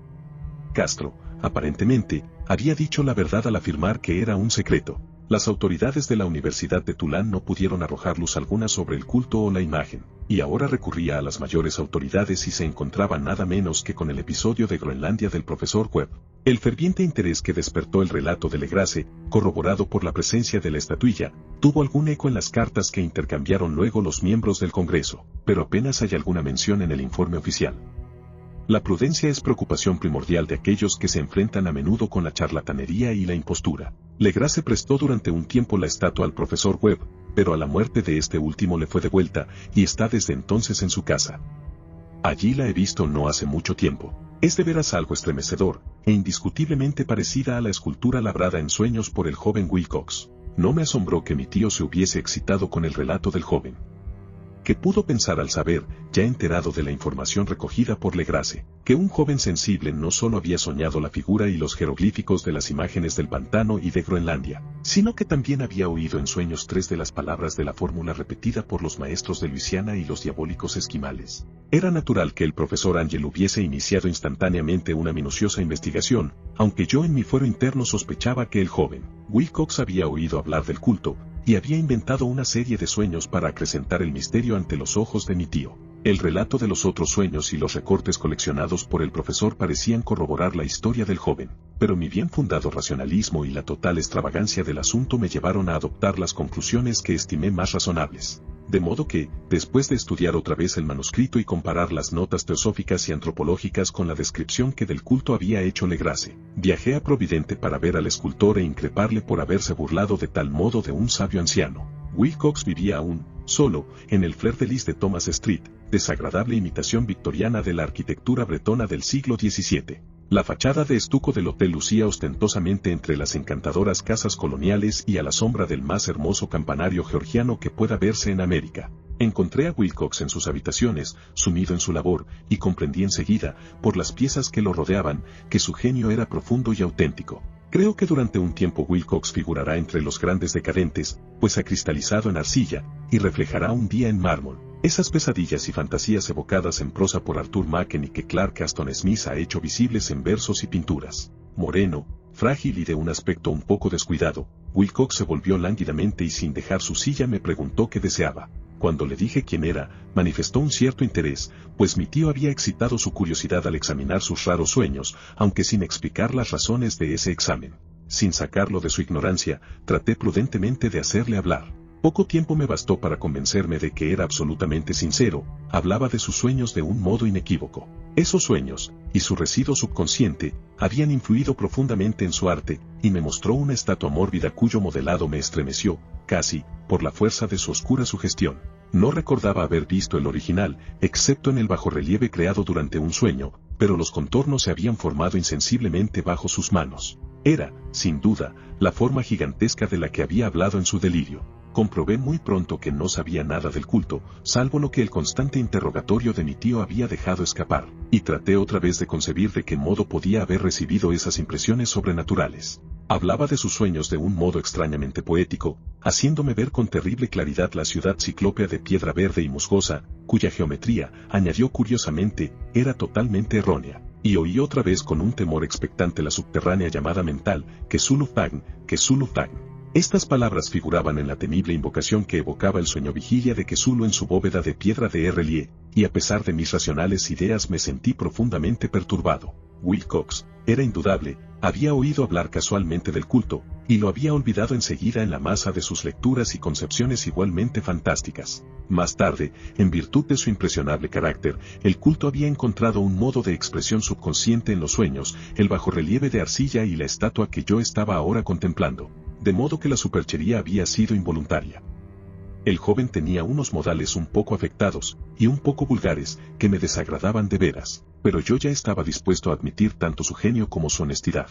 Castro, aparentemente, había dicho la verdad al afirmar que era un secreto. Las autoridades de la Universidad de Tulán no pudieron arrojar luz alguna sobre el culto o la imagen, y ahora recurría a las mayores autoridades y se encontraba nada menos que con el episodio de Groenlandia del profesor Webb. El ferviente interés que despertó el relato de Legrasse, corroborado por la presencia de la estatuilla, tuvo algún eco en las cartas que intercambiaron luego los miembros del Congreso, pero apenas hay alguna mención en el informe oficial. La prudencia es preocupación primordial de aquellos que se enfrentan a menudo con la charlatanería y la impostura. Legrasse prestó durante un tiempo la estatua al profesor Webb, pero a la muerte de este último le fue devuelta, y está desde entonces en su casa. Allí la he visto no hace mucho tiempo. Es de veras algo estremecedor, e indiscutiblemente parecida a la escultura labrada en sueños por el joven Wilcox. No me asombró que mi tío se hubiese excitado con el relato del joven. ¿Qué pudo pensar al saber, ya enterado de la información recogida por Legrasse, que un joven sensible no solo había soñado la figura y los jeroglíficos de las imágenes del pantano y de Groenlandia, sino que también había oído en sueños 3 de las palabras de la fórmula repetida por los maestros de Luisiana y los diabólicos esquimales? Era natural que el profesor Ángel hubiese iniciado instantáneamente una minuciosa investigación, aunque yo en mi fuero interno sospechaba que el joven Wilcox había oído hablar del culto, y había inventado una serie de sueños para acrecentar el misterio ante los ojos de mi tío. El relato de los otros sueños y los recortes coleccionados por el profesor parecían corroborar la historia del joven, pero mi bien fundado racionalismo y la total extravagancia del asunto me llevaron a adoptar las conclusiones que estimé más razonables. De modo que, después de estudiar otra vez el manuscrito y comparar las notas teosóficas y antropológicas con la descripción que del culto había hecho Legrasse, viajé a Providente para ver al escultor e increparle por haberse burlado de tal modo de un sabio anciano. Wilcox vivía aún, solo, en el Fleur-de-Lis de Thomas Street, desagradable imitación victoriana de la arquitectura bretona del siglo XVII. La fachada de estuco del hotel lucía ostentosamente entre las encantadoras casas coloniales y a la sombra del más hermoso campanario georgiano que pueda verse en América. Encontré a Wilcox en sus habitaciones, sumido en su labor, y comprendí enseguida, por las piezas que lo rodeaban, que su genio era profundo y auténtico. Creo que durante un tiempo Wilcox figurará entre los grandes decadentes, pues ha cristalizado en arcilla, y reflejará un día en mármol esas pesadillas y fantasías evocadas en prosa por Arthur Machen y que Clark Aston Smith ha hecho visibles en versos y pinturas. Moreno, frágil y de un aspecto un poco descuidado, Wilcox se volvió lánguidamente y sin dejar su silla me preguntó qué deseaba. Cuando le dije quién era, manifestó un cierto interés, pues mi tío había excitado su curiosidad al examinar sus raros sueños, aunque sin explicar las razones de ese examen. Sin sacarlo de su ignorancia, traté prudentemente de hacerle hablar. Poco tiempo me bastó para convencerme de que era absolutamente sincero. Hablaba de sus sueños de un modo inequívoco. Esos sueños, y su residuo subconsciente, habían influido profundamente en su arte, y me mostró una estatua mórbida cuyo modelado me estremeció, casi, por la fuerza de su oscura sugestión. No recordaba haber visto el original, excepto en el bajorrelieve creado durante un sueño, pero los contornos se habían formado insensiblemente bajo sus manos. Era, sin duda, la forma gigantesca de la que había hablado en su delirio. Comprobé muy pronto que no sabía nada del culto, salvo lo que el constante interrogatorio de mi tío había dejado escapar, y traté otra vez de concebir de qué modo podía haber recibido esas impresiones sobrenaturales. Hablaba de sus sueños de un modo extrañamente poético, haciéndome ver con terrible claridad la ciudad ciclópea de piedra verde y musgosa, cuya geometría, añadió curiosamente, era totalmente errónea. Y oí otra vez con un temor expectante la subterránea llamada mental, Cthulhu-Thagn, Cthulhu-Thagn. Estas palabras figuraban en la temible invocación que evocaba el sueño vigilia de Cthulhu en su bóveda de piedra de Errelie, y a pesar de mis racionales ideas me sentí profundamente perturbado. Wilcox, era indudable, había oído hablar casualmente del culto, y lo había olvidado enseguida en la masa de sus lecturas y concepciones igualmente fantásticas. Más tarde, en virtud de su impresionable carácter, el culto había encontrado un modo de expresión subconsciente en los sueños, el bajorrelieve de arcilla y la estatua que yo estaba ahora contemplando. De modo que la superchería había sido involuntaria. El joven tenía unos modales un poco afectados, y un poco vulgares, que me desagradaban de veras, pero yo ya estaba dispuesto a admitir tanto su genio como su honestidad.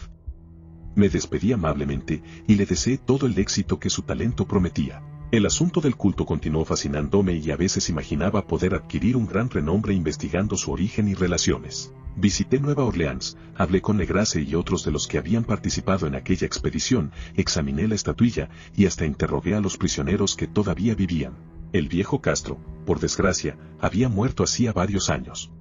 Me despedí amablemente, y le deseé todo el éxito que su talento prometía. El asunto del culto continuó fascinándome y a veces imaginaba poder adquirir un gran renombre investigando su origen y relaciones. Visité Nueva Orleans, hablé con Legrasse y otros de los que habían participado en aquella expedición, examiné la estatuilla, y hasta interrogué a los prisioneros que todavía vivían. El viejo Castro, por desgracia, había muerto hacía varios años.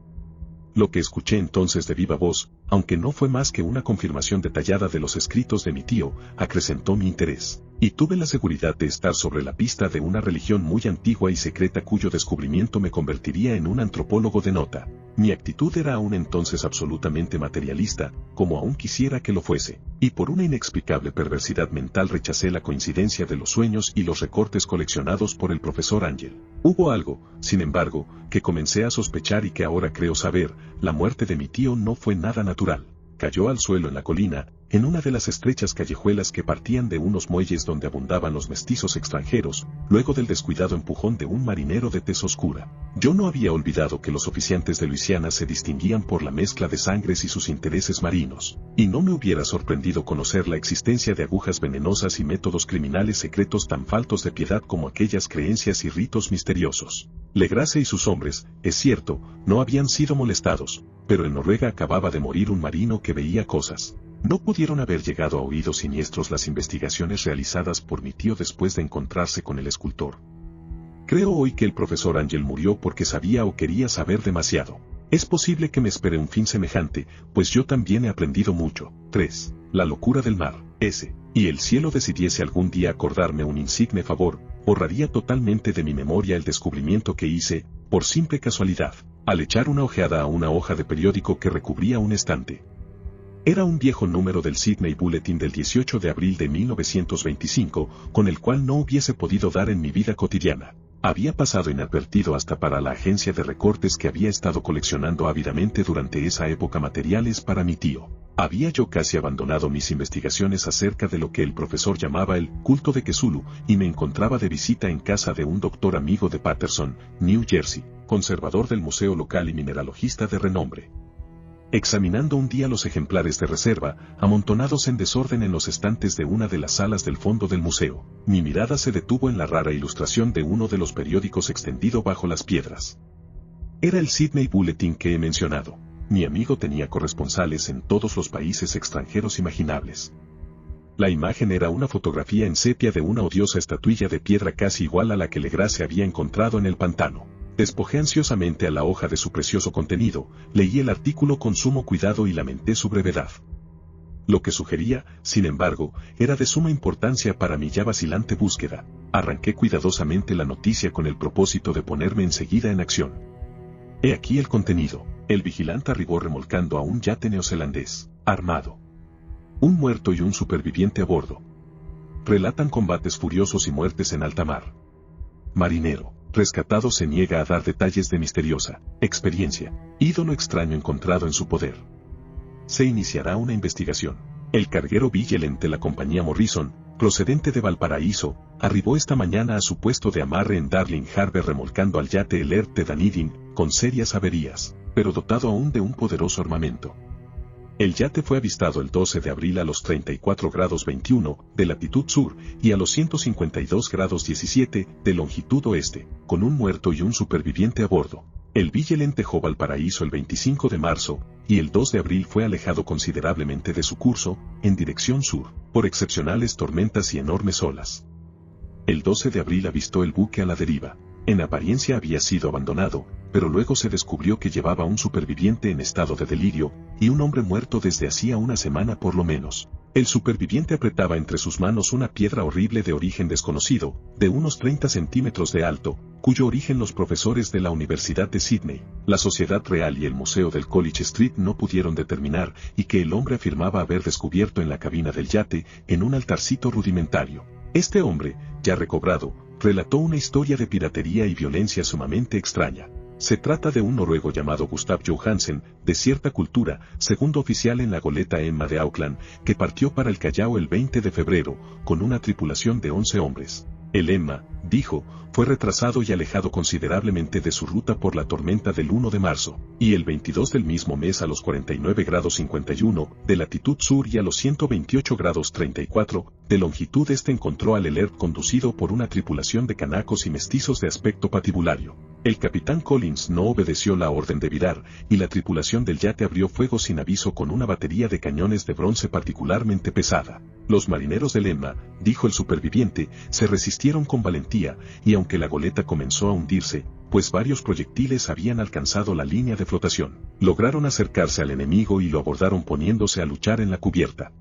Lo que escuché entonces de viva voz, aunque no fue más que una confirmación detallada de los escritos de mi tío, acrecentó mi interés, y tuve la seguridad de estar sobre la pista de una religión muy antigua y secreta cuyo descubrimiento me convertiría en un antropólogo de nota. Mi actitud era aún entonces absolutamente materialista, como aún quisiera que lo fuese, y por una inexplicable perversidad mental rechacé la coincidencia de los sueños y los recortes coleccionados por el profesor Angel. Hubo algo, sin embargo, que comencé a sospechar y que ahora creo saber: la muerte de mi tío no fue nada natural. Cayó al suelo en la colina, en una de las estrechas callejuelas que partían de unos muelles donde abundaban los mestizos extranjeros, luego del descuidado empujón de un marinero de tez oscura. Yo no había olvidado que los oficiantes de Luisiana se distinguían por la mezcla de sangres y sus intereses marinos, y no me hubiera sorprendido conocer la existencia de agujas venenosas y métodos criminales secretos tan faltos de piedad como aquellas creencias y ritos misteriosos. Legrasse y sus hombres, es cierto, no habían sido molestados, pero en Noruega acababa de morir un marino que veía cosas. No pudieron haber llegado a oídos siniestros las investigaciones realizadas por mi tío después de encontrarse con el escultor. Creo hoy que el profesor Angel murió porque sabía o quería saber demasiado. Es posible que me espere un fin semejante, pues yo también he aprendido mucho. 3. La locura del mar. S. Y el cielo decidiese algún día acordarme un insigne favor, borraría totalmente de mi memoria el descubrimiento que hice, por simple casualidad, al echar una ojeada a una hoja de periódico que recubría un estante. Era un viejo número del Sydney Bulletin del 18 de abril de 1925, con el cual no hubiese podido dar en mi vida cotidiana. Había pasado inadvertido hasta para la agencia de recortes que había estado coleccionando ávidamente durante esa época materiales para mi tío. Había yo casi abandonado mis investigaciones acerca de lo que el profesor llamaba el culto de Cthulhu, y me encontraba de visita en casa de un doctor amigo de Paterson, New Jersey, conservador del museo local y mineralogista de renombre. Examinando un día los ejemplares de reserva, amontonados en desorden en los estantes de una de las salas del fondo del museo, mi mirada se detuvo en la rara ilustración de uno de los periódicos extendido bajo las piedras. Era el Sydney Bulletin que he mencionado. Mi amigo tenía corresponsales en todos los países extranjeros imaginables. La imagen era una fotografía en sepia de una odiosa estatuilla de piedra casi igual a la que Legrasse había encontrado en el pantano. Despojé ansiosamente a la hoja de su precioso contenido, leí el artículo con sumo cuidado y lamenté su brevedad. Lo que sugería, sin embargo, era de suma importancia para mi ya vacilante búsqueda. Arranqué cuidadosamente la noticia con el propósito de ponerme enseguida en acción. He aquí el contenido. El vigilante arribó remolcando a un yate neozelandés, armado. Un muerto y un superviviente a bordo. Relatan combates furiosos y muertes en alta mar. Marinero. rescatado se niega a dar detalles de misteriosa experiencia, ídolo extraño encontrado en su poder. Se iniciará una investigación. El carguero Vigilant de la compañía Morrison, procedente de Valparaíso, arribó esta mañana a su puesto de amarre en Darling Harbour remolcando al yate Alert de Dunedin, con serias averías, pero dotado aún de un poderoso armamento. El yate fue avistado el 12 de abril a los 34 grados 21 de latitud sur y a los 152 grados 17 de longitud oeste, con un muerto y un superviviente a bordo. El Vigilant dejó Valparaíso el 25 de marzo, y el 2 de abril fue alejado considerablemente de su curso, en dirección sur, por excepcionales tormentas y enormes olas. El 12 de abril avistó el buque a la deriva. En apariencia había sido abandonado, pero luego se descubrió que llevaba un superviviente en estado de delirio, y un hombre muerto desde hacía una semana por lo menos. El superviviente apretaba entre sus manos una piedra horrible de origen desconocido, de unos 30 centímetros de alto, cuyo origen los profesores de la Universidad de Sydney, la Sociedad Real y el Museo del College Street no pudieron determinar, y que el hombre afirmaba haber descubierto en la cabina del yate, en un altarcito rudimentario. Este hombre, ya recobrado, relató una historia de piratería y violencia sumamente extraña. Se trata de un noruego llamado Gustav Johansen, de cierta cultura, segundo oficial en la goleta Emma de Auckland, que partió para el Callao el 20 de febrero, con una tripulación de 11 hombres. El Emma, dijo, fue retrasado y alejado considerablemente de su ruta por la tormenta del 1 de marzo, y el 22 del mismo mes a los 49 grados 51 de latitud sur y a los 128 grados 34 de longitud este encontró al Alert conducido por una tripulación de canacos y mestizos de aspecto patibulario. El capitán Collins no obedeció la orden de virar, y la tripulación del yate abrió fuego sin aviso con una batería de cañones de bronce particularmente pesada. Los marineros del Emma, dijo el superviviente, se resistieron con valentía, y aunque la goleta comenzó a hundirse, pues varios proyectiles habían alcanzado la línea de flotación, lograron acercarse al enemigo y lo abordaron poniéndose a luchar en la cubierta.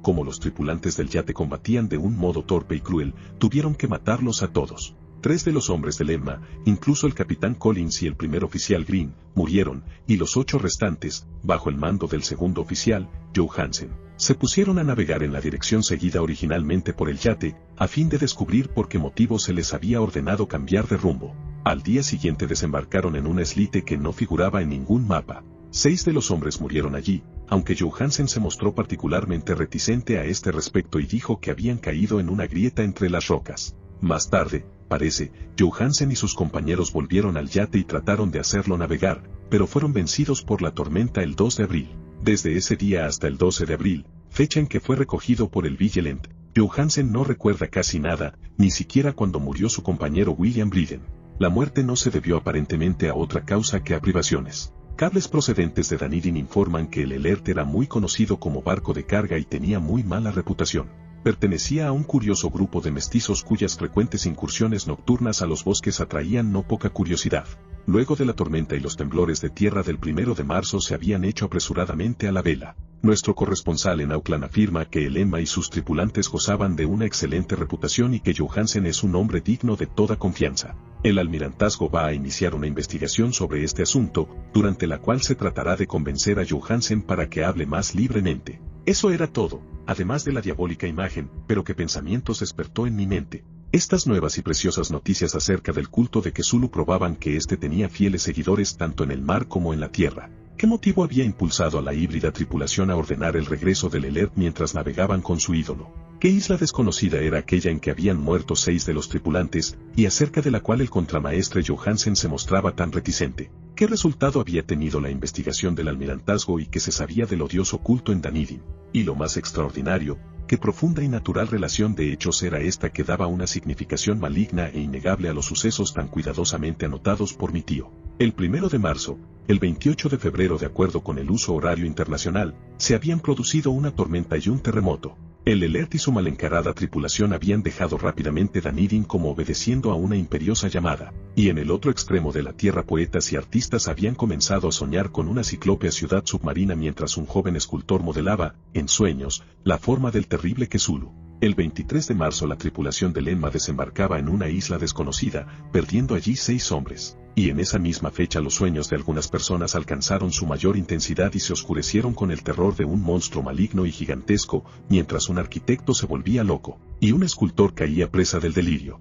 Como los tripulantes del yate combatían de un modo torpe y cruel, tuvieron que matarlos a todos. 3 de los hombres del Emma, incluso el capitán Collins y el primer oficial Green, murieron, y los 8 restantes, bajo el mando del segundo oficial, Johansen, se pusieron a navegar en la dirección seguida originalmente por el yate, a fin de descubrir por qué motivo se les había ordenado cambiar de rumbo. Al día siguiente desembarcaron en una islita que no figuraba en ningún mapa. 6 de los hombres murieron allí, aunque Johansen se mostró particularmente reticente a este respecto y dijo que habían caído en una grieta entre las rocas. Más tarde, parece, Johansen y sus compañeros volvieron al yate y trataron de hacerlo navegar, pero fueron vencidos por la tormenta el 2 de abril. Desde ese día hasta el 12 de abril, fecha en que fue recogido por el Vigilant, Johansen no recuerda casi nada, ni siquiera cuando murió su compañero William Briden. La muerte no se debió aparentemente a otra causa que a privaciones. Cables procedentes de Dunedin informan que el Alert era muy conocido como barco de carga y tenía muy mala reputación. Pertenecía a un curioso grupo de mestizos cuyas frecuentes incursiones nocturnas a los bosques atraían no poca curiosidad. Luego de la tormenta y los temblores de tierra del 1 de marzo se habían hecho apresuradamente a la vela. Nuestro corresponsal en Auckland afirma que el Emma y sus tripulantes gozaban de una excelente reputación y que Johansen es un hombre digno de toda confianza. El almirantazgo va a iniciar una investigación sobre este asunto, durante la cual se tratará de convencer a Johansen para que hable más libremente. Eso era todo, además de la diabólica imagen, pero qué pensamientos despertó en mi mente. Estas nuevas y preciosas noticias acerca del culto de Cthulhu probaban que éste tenía fieles seguidores tanto en el mar como en la tierra. ¿Qué motivo había impulsado a la híbrida tripulación a ordenar el regreso del Alert mientras navegaban con su ídolo? ¿Qué isla desconocida era aquella en que habían muerto 6 de los tripulantes, y acerca de la cual el contramaestre Johansen se mostraba tan reticente? ¿Qué resultado había tenido la investigación del almirantazgo y qué se sabía del odioso culto en Dunedin? Y lo más extraordinario, qué profunda y natural relación de hechos era esta que daba una significación maligna e innegable a los sucesos tan cuidadosamente anotados por mi tío. El 1 de marzo, el 28 de febrero de acuerdo con el uso horario internacional, se habían producido una tormenta y un terremoto. El Alert y su mal encarada tripulación habían dejado rápidamente Dunedin como obedeciendo a una imperiosa llamada, y en el otro extremo de la tierra poetas y artistas habían comenzado a soñar con una ciclópea ciudad submarina mientras un joven escultor modelaba, en sueños, la forma del terrible Cthulhu. El 23 de marzo la tripulación del Emma desembarcaba en una isla desconocida, perdiendo allí 6 hombres. Y en esa misma fecha los sueños de algunas personas alcanzaron su mayor intensidad y se oscurecieron con el terror de un monstruo maligno y gigantesco, mientras un arquitecto se volvía loco, y un escultor caía presa del delirio.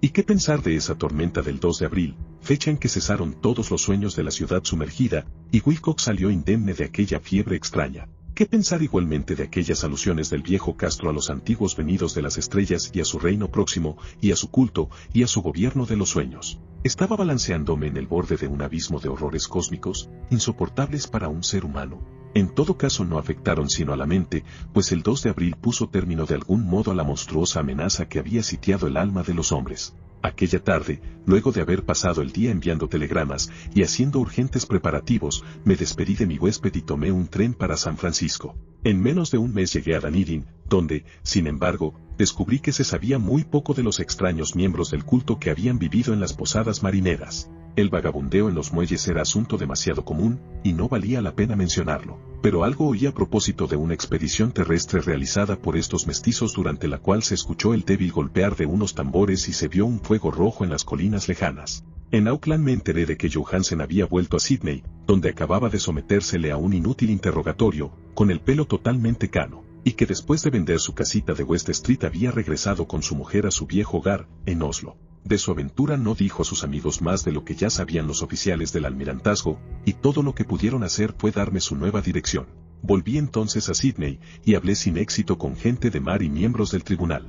¿Y qué pensar de esa tormenta del 2 de abril, fecha en que cesaron todos los sueños de la ciudad sumergida, y Wilcox salió indemne de aquella fiebre extraña? ¿Qué pensar igualmente de aquellas alusiones del viejo Castro a los antiguos venidos de las estrellas y a su reino próximo, y a su culto, y a su gobierno de los sueños? Estaba balanceándome en el borde de un abismo de horrores cósmicos, insoportables para un ser humano. En todo caso no afectaron sino a la mente, pues el 2 de abril puso término de algún modo a la monstruosa amenaza que había sitiado el alma de los hombres. Aquella tarde, luego de haber pasado el día enviando telegramas y haciendo urgentes preparativos, me despedí de mi huésped y tomé un tren para San Francisco. En menos de un mes llegué a Dunedin, donde, sin embargo, descubrí que se sabía muy poco de los extraños miembros del culto que habían vivido en las posadas marineras. El vagabundeo en los muelles era asunto demasiado común, y no valía la pena mencionarlo. Pero algo oí a propósito de una expedición terrestre realizada por estos mestizos durante la cual se escuchó el débil golpear de unos tambores y se vio un fuego rojo en las colinas lejanas. En Auckland me enteré de que Johansen había vuelto a Sydney, donde acababa de sometérsele a un inútil interrogatorio, con el pelo totalmente cano, y que después de vender su casita de West Street había regresado con su mujer a su viejo hogar, en Oslo. De su aventura no dijo a sus amigos más de lo que ya sabían los oficiales del almirantazgo, y todo lo que pudieron hacer fue darme su nueva dirección. Volví entonces a Sydney, y hablé sin éxito con gente de mar y miembros del tribunal.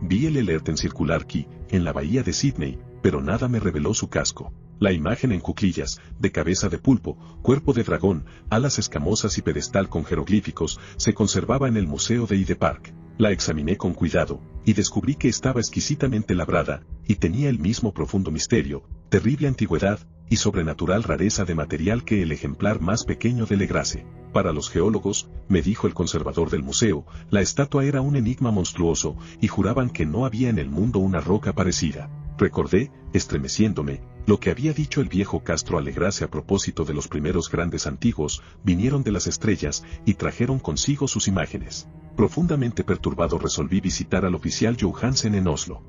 Vi el alert en Circular Quay, en la bahía de Sydney, pero nada me reveló su casco. La imagen en cuclillas, de cabeza de pulpo, cuerpo de dragón, alas escamosas y pedestal con jeroglíficos, se conservaba en el Museo de Hyde Park. La examiné con cuidado, y descubrí que estaba exquisitamente labrada, y tenía el mismo profundo misterio, terrible antigüedad, y sobrenatural rareza de material que el ejemplar más pequeño de Legrasse. Para los geólogos, me dijo el conservador del museo, la estatua era un enigma monstruoso, y juraban que no había en el mundo una roca parecida. Recordé, estremeciéndome, lo que había dicho el viejo Castro a Legrasse a propósito de los primeros grandes antiguos, vinieron de las estrellas, y trajeron consigo sus imágenes. Profundamente perturbado resolví visitar al oficial Johansen en Oslo.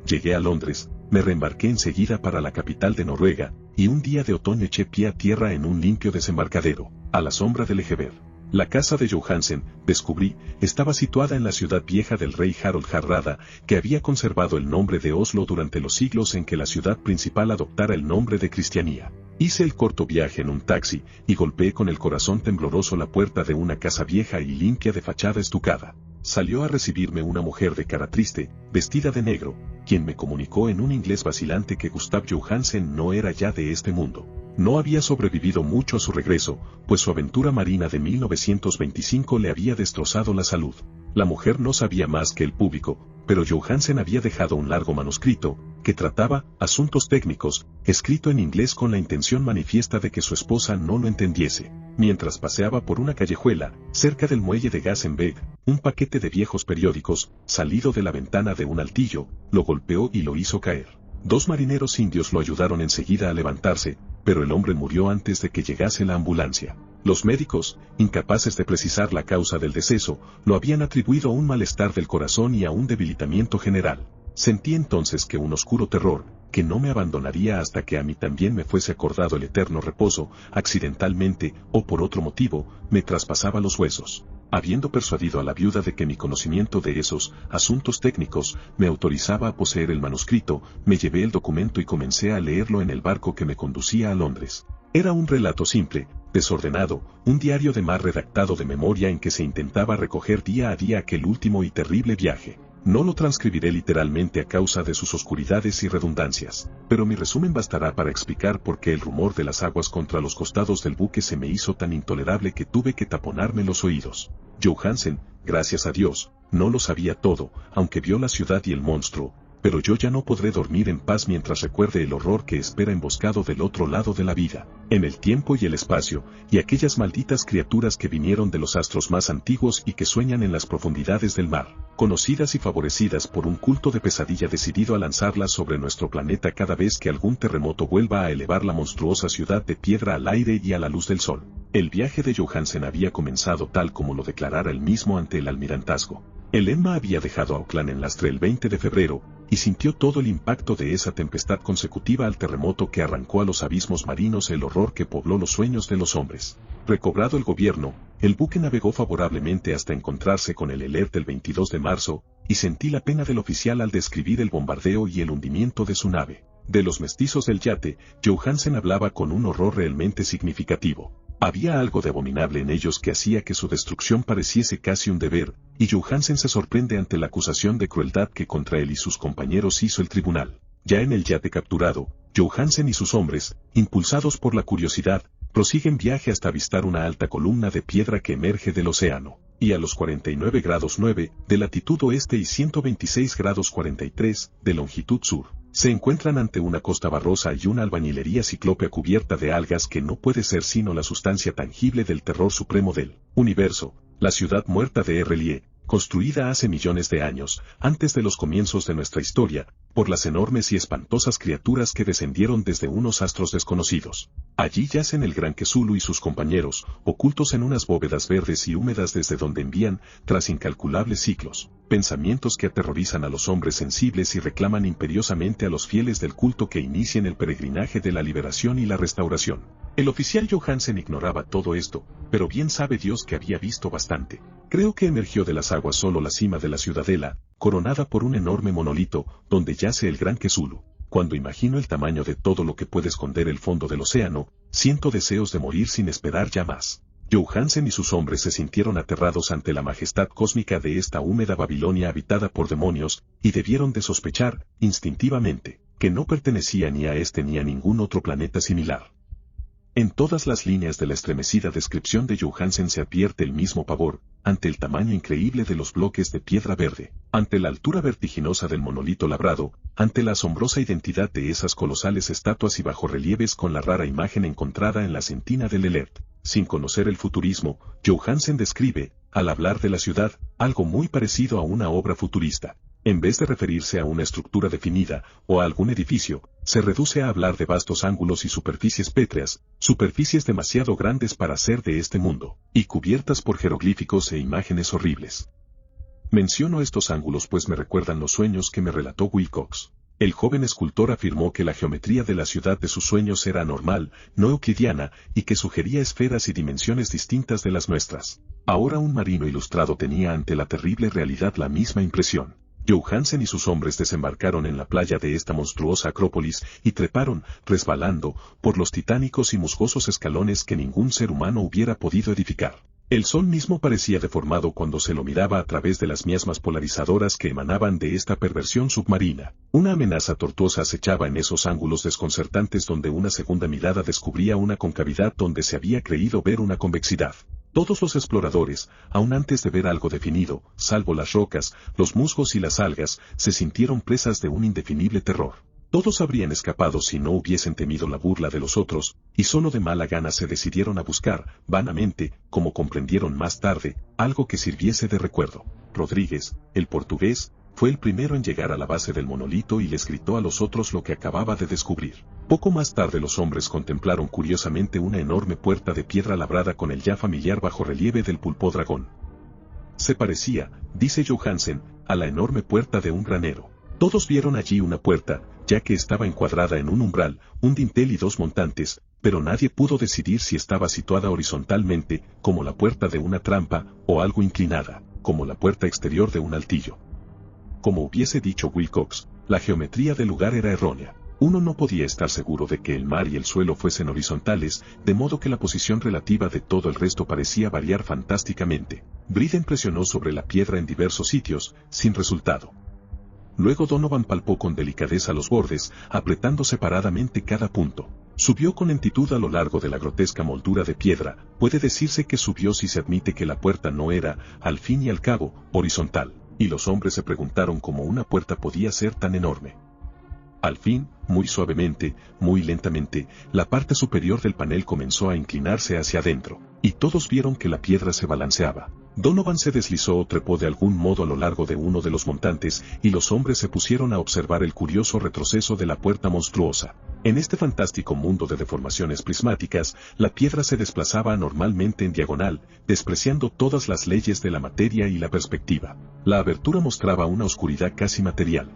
Llegué a Londres, me reembarqué enseguida para la capital de Noruega, y un día de otoño eché pie a tierra en un limpio desembarcadero, a la sombra del Egeber. La casa de Johansen, descubrí, estaba situada en la ciudad vieja del rey Harald Hardrada, que había conservado el nombre de Oslo durante los siglos en que la ciudad principal adoptara el nombre de Cristianía. Hice el corto viaje en un taxi, y golpeé con el corazón tembloroso la puerta de una casa vieja y limpia de fachada estucada. Salió a recibirme una mujer de cara triste, vestida de negro, quien me comunicó en un inglés vacilante que Gustav Johansen no era ya de este mundo. No había sobrevivido mucho a su regreso, pues su aventura marina de 1925 le había destrozado la salud. La mujer no sabía más que el público, pero Johansen había dejado un largo manuscrito, que trataba asuntos técnicos, escrito en inglés con la intención manifiesta de que su esposa no lo entendiese. Mientras paseaba por una callejuela, cerca del muelle de Gassenberg, un paquete de viejos periódicos, salido de la ventana de un altillo, lo golpeó y lo hizo caer. 2 marineros indios lo ayudaron enseguida a levantarse, pero el hombre murió antes de que llegase la ambulancia. Los médicos, incapaces de precisar la causa del deceso, lo habían atribuido a un malestar del corazón y a un debilitamiento general. Sentí entonces que un oscuro terror, que no me abandonaría hasta que a mí también me fuese acordado el eterno reposo, accidentalmente, o por otro motivo, me traspasaba los huesos. Habiendo persuadido a la viuda de que mi conocimiento de esos asuntos técnicos me autorizaba a poseer el manuscrito, me llevé el documento y comencé a leerlo en el barco que me conducía a Londres. Era un relato simple, desordenado, un diario de mar redactado de memoria en que se intentaba recoger día a día aquel último y terrible viaje. No lo transcribiré literalmente a causa de sus oscuridades y redundancias, pero mi resumen bastará para explicar por qué el rumor de las aguas contra los costados del buque se me hizo tan intolerable que tuve que taponarme los oídos. Johansen, gracias a Dios, no lo sabía todo, aunque vio la ciudad y el monstruo, pero yo ya no podré dormir en paz mientras recuerde el horror que espera emboscado del otro lado de la vida, en el tiempo y el espacio, y aquellas malditas criaturas que vinieron de los astros más antiguos y que sueñan en las profundidades del mar, conocidas y favorecidas por un culto de pesadilla decidido a lanzarlas sobre nuestro planeta cada vez que algún terremoto vuelva a elevar la monstruosa ciudad de piedra al aire y a la luz del sol. El viaje de Johansen había comenzado tal como lo declarara él mismo ante el almirantazgo. El Emma había dejado Auckland en lastre el 20 de febrero, y sintió todo el impacto de esa tempestad consecutiva al terremoto que arrancó a los abismos marinos el horror que pobló los sueños de los hombres. Recobrado el gobierno, el buque navegó favorablemente hasta encontrarse con el alert del 22 de marzo, y sentí la pena del oficial al describir el bombardeo y el hundimiento de su nave. De los mestizos del yate, Johansen hablaba con un horror realmente significativo. Había algo de abominable en ellos que hacía que su destrucción pareciese casi un deber, y Johansen se sorprende ante la acusación de crueldad que contra él y sus compañeros hizo el tribunal. Ya en el yate capturado, Johansen y sus hombres, impulsados por la curiosidad, prosiguen viaje hasta avistar una alta columna de piedra que emerge del océano, y a los 49 grados 9 de latitud oeste y 126 grados 43 de longitud sur, se encuentran ante una costa barrosa y una albañilería ciclópea cubierta de algas que no puede ser sino la sustancia tangible del terror supremo del universo, la ciudad muerta de Errelie, construida hace millones de años, antes de los comienzos de nuestra historia, por las enormes y espantosas criaturas que descendieron desde unos astros desconocidos. Allí yacen el gran Cthulhu y sus compañeros, ocultos en unas bóvedas verdes y húmedas desde donde envían, tras incalculables siglos, pensamientos que aterrorizan a los hombres sensibles y reclaman imperiosamente a los fieles del culto que inicien el peregrinaje de la liberación y la restauración. El oficial Johansen ignoraba todo esto, pero bien sabe Dios que había visto bastante. Creo que emergió de las aguas solo la cima de la ciudadela, coronada por un enorme monolito, donde yace el gran Cthulhu. Cuando imagino el tamaño de todo lo que puede esconder el fondo del océano, siento deseos de morir sin esperar ya más. Johansen y sus hombres se sintieron aterrados ante la majestad cósmica de esta húmeda Babilonia habitada por demonios, y debieron de sospechar, instintivamente, que no pertenecía ni a este ni a ningún otro planeta similar. En todas las líneas de la estremecida descripción de Johansen se advierte el mismo pavor, ante el tamaño increíble de los bloques de piedra verde, ante la altura vertiginosa del monolito labrado, ante la asombrosa identidad de esas colosales estatuas y bajorrelieves con la rara imagen encontrada en la sentina de Lelert. Sin conocer el futurismo, Johansen describe, al hablar de la ciudad, algo muy parecido a una obra futurista. En vez de referirse a una estructura definida, o a algún edificio, se reduce a hablar de vastos ángulos y superficies pétreas, superficies demasiado grandes para ser de este mundo, y cubiertas por jeroglíficos e imágenes horribles. Menciono estos ángulos pues me recuerdan los sueños que me relató Wilcox. El joven escultor afirmó que la geometría de la ciudad de sus sueños era anormal, no euclidiana, y que sugería esferas y dimensiones distintas de las nuestras. Ahora un marino ilustrado tenía ante la terrible realidad la misma impresión. Johansen y sus hombres desembarcaron en la playa de esta monstruosa acrópolis y treparon, resbalando, por los titánicos y musgosos escalones que ningún ser humano hubiera podido edificar. El sol mismo parecía deformado cuando se lo miraba a través de las miasmas polarizadoras que emanaban de esta perversión submarina. Una amenaza tortuosa acechaba en esos ángulos desconcertantes donde una segunda mirada descubría una concavidad donde se había creído ver una convexidad. Todos los exploradores, aun antes de ver algo definido, salvo las rocas, los musgos y las algas, se sintieron presas de un indefinible terror. Todos habrían escapado si no hubiesen temido la burla de los otros, y solo de mala gana se decidieron a buscar, vanamente, como comprendieron más tarde, algo que sirviese de recuerdo. Rodríguez, el portugués, fue el primero en llegar a la base del monolito y les gritó a los otros lo que acababa de descubrir. Poco más tarde los hombres contemplaron curiosamente una enorme puerta de piedra labrada con el ya familiar bajorrelieve del pulpo dragón. Se parecía, dice Johansen, a la enorme puerta de un granero. Todos vieron allí una puerta, ya que estaba encuadrada en un umbral, un dintel y dos montantes, pero nadie pudo decidir si estaba situada horizontalmente, como la puerta de una trampa, o algo inclinada, como la puerta exterior de un altillo. Como hubiese dicho Wilcox, la geometría del lugar era errónea. Uno no podía estar seguro de que el mar y el suelo fuesen horizontales, de modo que la posición relativa de todo el resto parecía variar fantásticamente. Briden presionó sobre la piedra en diversos sitios, sin resultado. Luego Donovan palpó con delicadeza los bordes, apretando separadamente cada punto. Subió con lentitud a lo largo de la grotesca moldura de piedra. Puede decirse que subió si se admite que la puerta no era, al fin y al cabo, horizontal, y los hombres se preguntaron cómo una puerta podía ser tan enorme. Al fin, muy suavemente, muy lentamente, la parte superior del panel comenzó a inclinarse hacia adentro, y todos vieron que la piedra se balanceaba. Donovan se deslizó o trepó de algún modo a lo largo de uno de los montantes, y los hombres se pusieron a observar el curioso retroceso de la puerta monstruosa. En este fantástico mundo de deformaciones prismáticas, la piedra se desplazaba anormalmente en diagonal, despreciando todas las leyes de la materia y la perspectiva. La abertura mostraba una oscuridad casi material.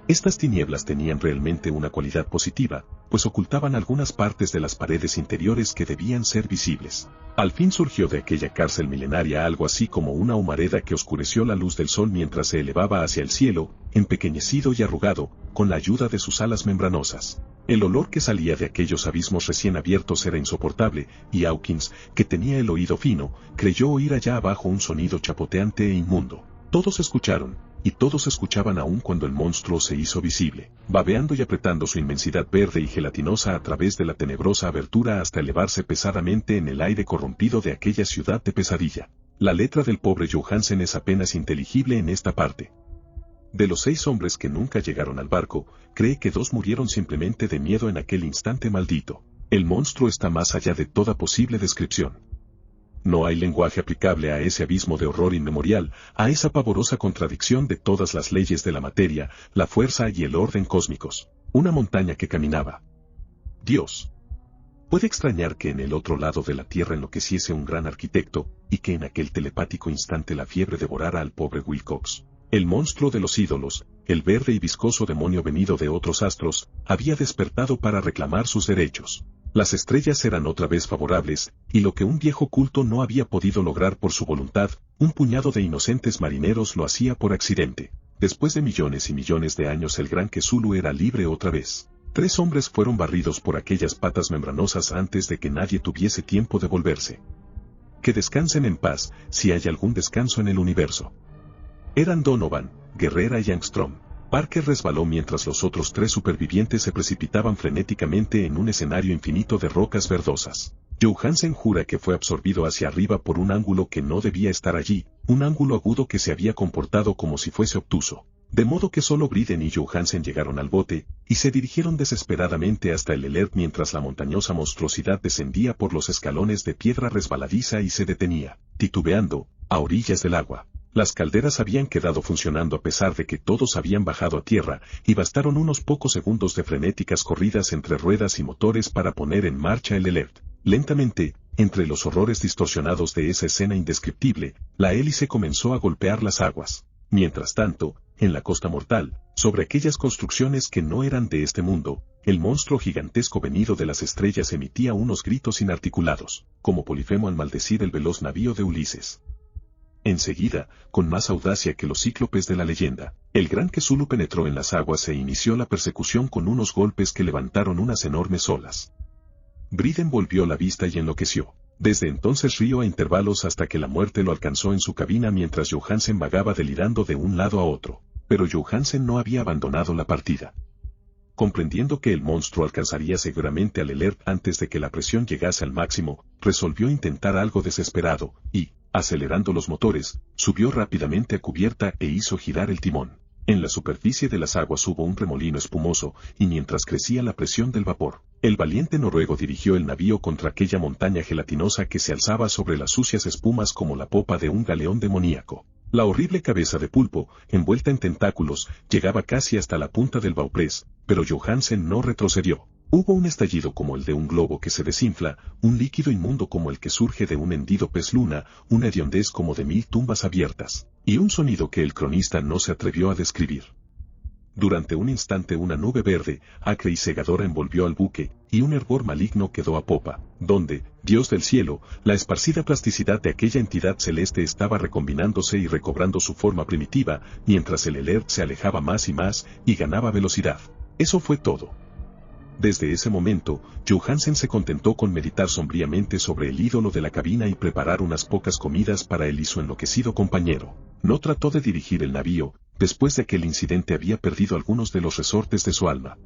Estas tinieblas tenían realmente una cualidad positiva, pues ocultaban algunas partes de las paredes interiores que debían ser visibles. Al fin surgió de aquella cárcel milenaria algo así como una humareda que oscureció la luz del sol mientras se elevaba hacia el cielo, empequeñecido y arrugado, con la ayuda de sus alas membranosas. El olor que salía de aquellos abismos recién abiertos era insoportable, y Hawkins, que tenía el oído fino, creyó oír allá abajo un sonido chapoteante e inmundo. Todos escucharon, y todos escuchaban aún cuando el monstruo se hizo visible, babeando y apretando su inmensidad verde y gelatinosa a través de la tenebrosa abertura hasta elevarse pesadamente en el aire corrompido de aquella ciudad de pesadilla. La letra del pobre Johansen es apenas inteligible en esta parte. De los 6 hombres que nunca llegaron al barco, cree que 2 murieron simplemente de miedo en aquel instante maldito. El monstruo está más allá de toda posible descripción. No hay lenguaje aplicable a ese abismo de horror inmemorial, a esa pavorosa contradicción de todas las leyes de la materia, la fuerza y el orden cósmicos. Una montaña que caminaba. Dios. Puede extrañar que en el otro lado de la tierra enloqueciese un gran arquitecto, y que en aquel telepático instante la fiebre devorara al pobre Wilcox. El monstruo de los ídolos, el verde y viscoso demonio venido de otros astros, había despertado para reclamar sus derechos. Las estrellas eran otra vez favorables, y lo que un viejo culto no había podido lograr por su voluntad, un puñado de inocentes marineros lo hacía por accidente. Después de millones y millones de años el gran Cthulhu era libre otra vez. 3 hombres fueron barridos por aquellas patas membranosas antes de que nadie tuviese tiempo de volverse. Que descansen en paz, si hay algún descanso en el universo. Eran Donovan, Guerrera y Angstrom. Parker resbaló mientras los otros 3 supervivientes se precipitaban frenéticamente en un escenario infinito de rocas verdosas. Johansen jura que fue absorbido hacia arriba por un ángulo que no debía estar allí, un ángulo agudo que se había comportado como si fuese obtuso. De modo que solo Briden y Johansen llegaron al bote, y se dirigieron desesperadamente hasta el Elert mientras la montañosa monstruosidad descendía por los escalones de piedra resbaladiza y se detenía, titubeando, a orillas del agua. Las calderas habían quedado funcionando a pesar de que todos habían bajado a tierra, y bastaron unos pocos segundos de frenéticas corridas entre ruedas y motores para poner en marcha el Elert. Lentamente, entre los horrores distorsionados de esa escena indescriptible, la hélice comenzó a golpear las aguas. Mientras tanto, en la costa mortal, sobre aquellas construcciones que no eran de este mundo, el monstruo gigantesco venido de las estrellas emitía unos gritos inarticulados, como Polifemo al maldecir el veloz navío de Ulises. Enseguida, con más audacia que los cíclopes de la leyenda, el gran Cthulhu penetró en las aguas e inició la persecución con unos golpes que levantaron unas enormes olas. Briden volvió la vista y enloqueció. Desde entonces rió a intervalos hasta que la muerte lo alcanzó en su cabina mientras Johansen vagaba delirando de un lado a otro. Pero Johansen no había abandonado la partida. Comprendiendo que el monstruo alcanzaría seguramente al Elert antes de que la presión llegase al máximo, resolvió intentar algo desesperado, y, acelerando los motores, subió rápidamente a cubierta e hizo girar el timón. En la superficie de las aguas hubo un remolino espumoso, y mientras crecía la presión del vapor, el valiente noruego dirigió el navío contra aquella montaña gelatinosa que se alzaba sobre las sucias espumas como la popa de un galeón demoníaco. La horrible cabeza de pulpo, envuelta en tentáculos, llegaba casi hasta la punta del bauprés, pero Johansen no retrocedió. Hubo un estallido como el de un globo que se desinfla, un líquido inmundo como el que surge de un hendido pez luna, una hediondez como de 1000 tumbas abiertas, y un sonido que el cronista no se atrevió a describir. Durante un instante una nube verde, acre y cegadora envolvió al buque, y un hervor maligno quedó a popa, donde, Dios del cielo, la esparcida plasticidad de aquella entidad celeste estaba recombinándose y recobrando su forma primitiva, mientras el Elert se alejaba más y más, y ganaba velocidad. Eso fue todo. Desde ese momento, Johansen se contentó con meditar sombríamente sobre el ídolo de la cabina y preparar unas pocas comidas para él y su enloquecido compañero. No trató de dirigir el navío, después de que el incidente había perdido algunos de los resortes de su alma.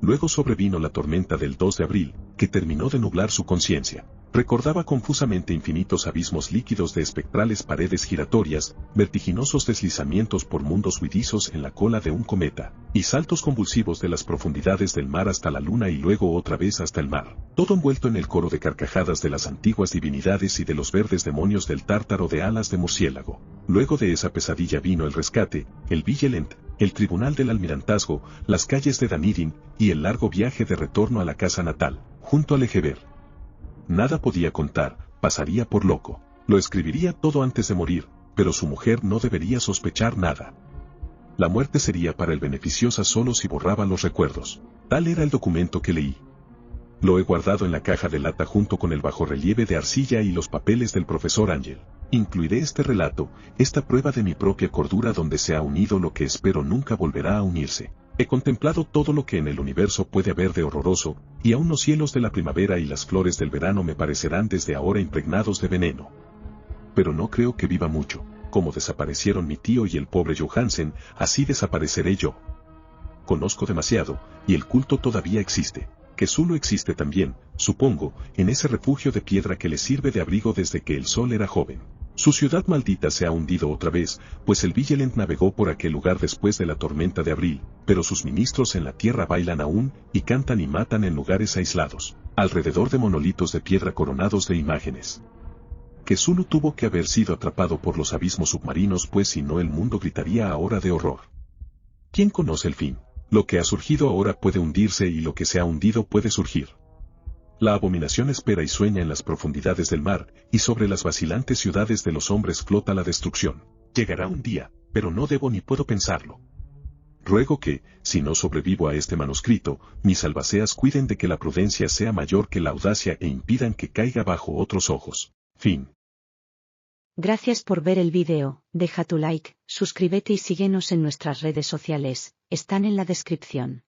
Luego sobrevino la tormenta del 2 de abril, que terminó de nublar su conciencia. Recordaba confusamente infinitos abismos líquidos de espectrales paredes giratorias, vertiginosos deslizamientos por mundos huidizos en la cola de un cometa, y saltos convulsivos de las profundidades del mar hasta la luna y luego otra vez hasta el mar, todo envuelto en el coro de carcajadas de las antiguas divinidades y de los verdes demonios del tártaro de alas de murciélago. Luego de esa pesadilla vino el rescate, el Vigilant, el tribunal del almirantazgo, las calles de Danidin, y el largo viaje de retorno a la casa natal, junto al Egeber. Nada podía contar, pasaría por loco. Lo escribiría todo antes de morir, pero su mujer no debería sospechar nada. La muerte sería para el beneficiosa solo si borraba los recuerdos. Tal era el documento que leí. Lo he guardado en la caja de lata junto con el bajorrelieve de arcilla y los papeles del profesor Ángel. Incluiré este relato, esta prueba de mi propia cordura donde se ha unido lo que espero nunca volverá a unirse. He contemplado todo lo que en el universo puede haber de horroroso, y aún los cielos de la primavera y las flores del verano me parecerán desde ahora impregnados de veneno. Pero no creo que viva mucho. Como desaparecieron mi tío y el pobre Johansen, así desapareceré yo. Conozco demasiado, y el culto todavía existe. Que Zulu existe también, supongo, en ese refugio de piedra que le sirve de abrigo desde que el sol era joven. Su ciudad maldita se ha hundido otra vez, pues el Vigilant navegó por aquel lugar después de la tormenta de abril, pero sus ministros en la tierra bailan aún, y cantan y matan en lugares aislados, alrededor de monolitos de piedra coronados de imágenes. Que Zulu tuvo que haber sido atrapado por los abismos submarinos, pues si no el mundo gritaría ahora de horror. ¿Quién conoce el fin? Lo que ha surgido ahora puede hundirse y lo que se ha hundido puede surgir. La abominación espera y sueña en las profundidades del mar, y sobre las vacilantes ciudades de los hombres flota la destrucción. Llegará un día, pero no debo ni puedo pensarlo. Ruego que, si no sobrevivo a este manuscrito, mis albaceas cuiden de que la prudencia sea mayor que la audacia e impidan que caiga bajo otros ojos. Fin. Gracias por ver el vídeo, deja tu like, suscríbete y síguenos en nuestras redes sociales, están en la descripción.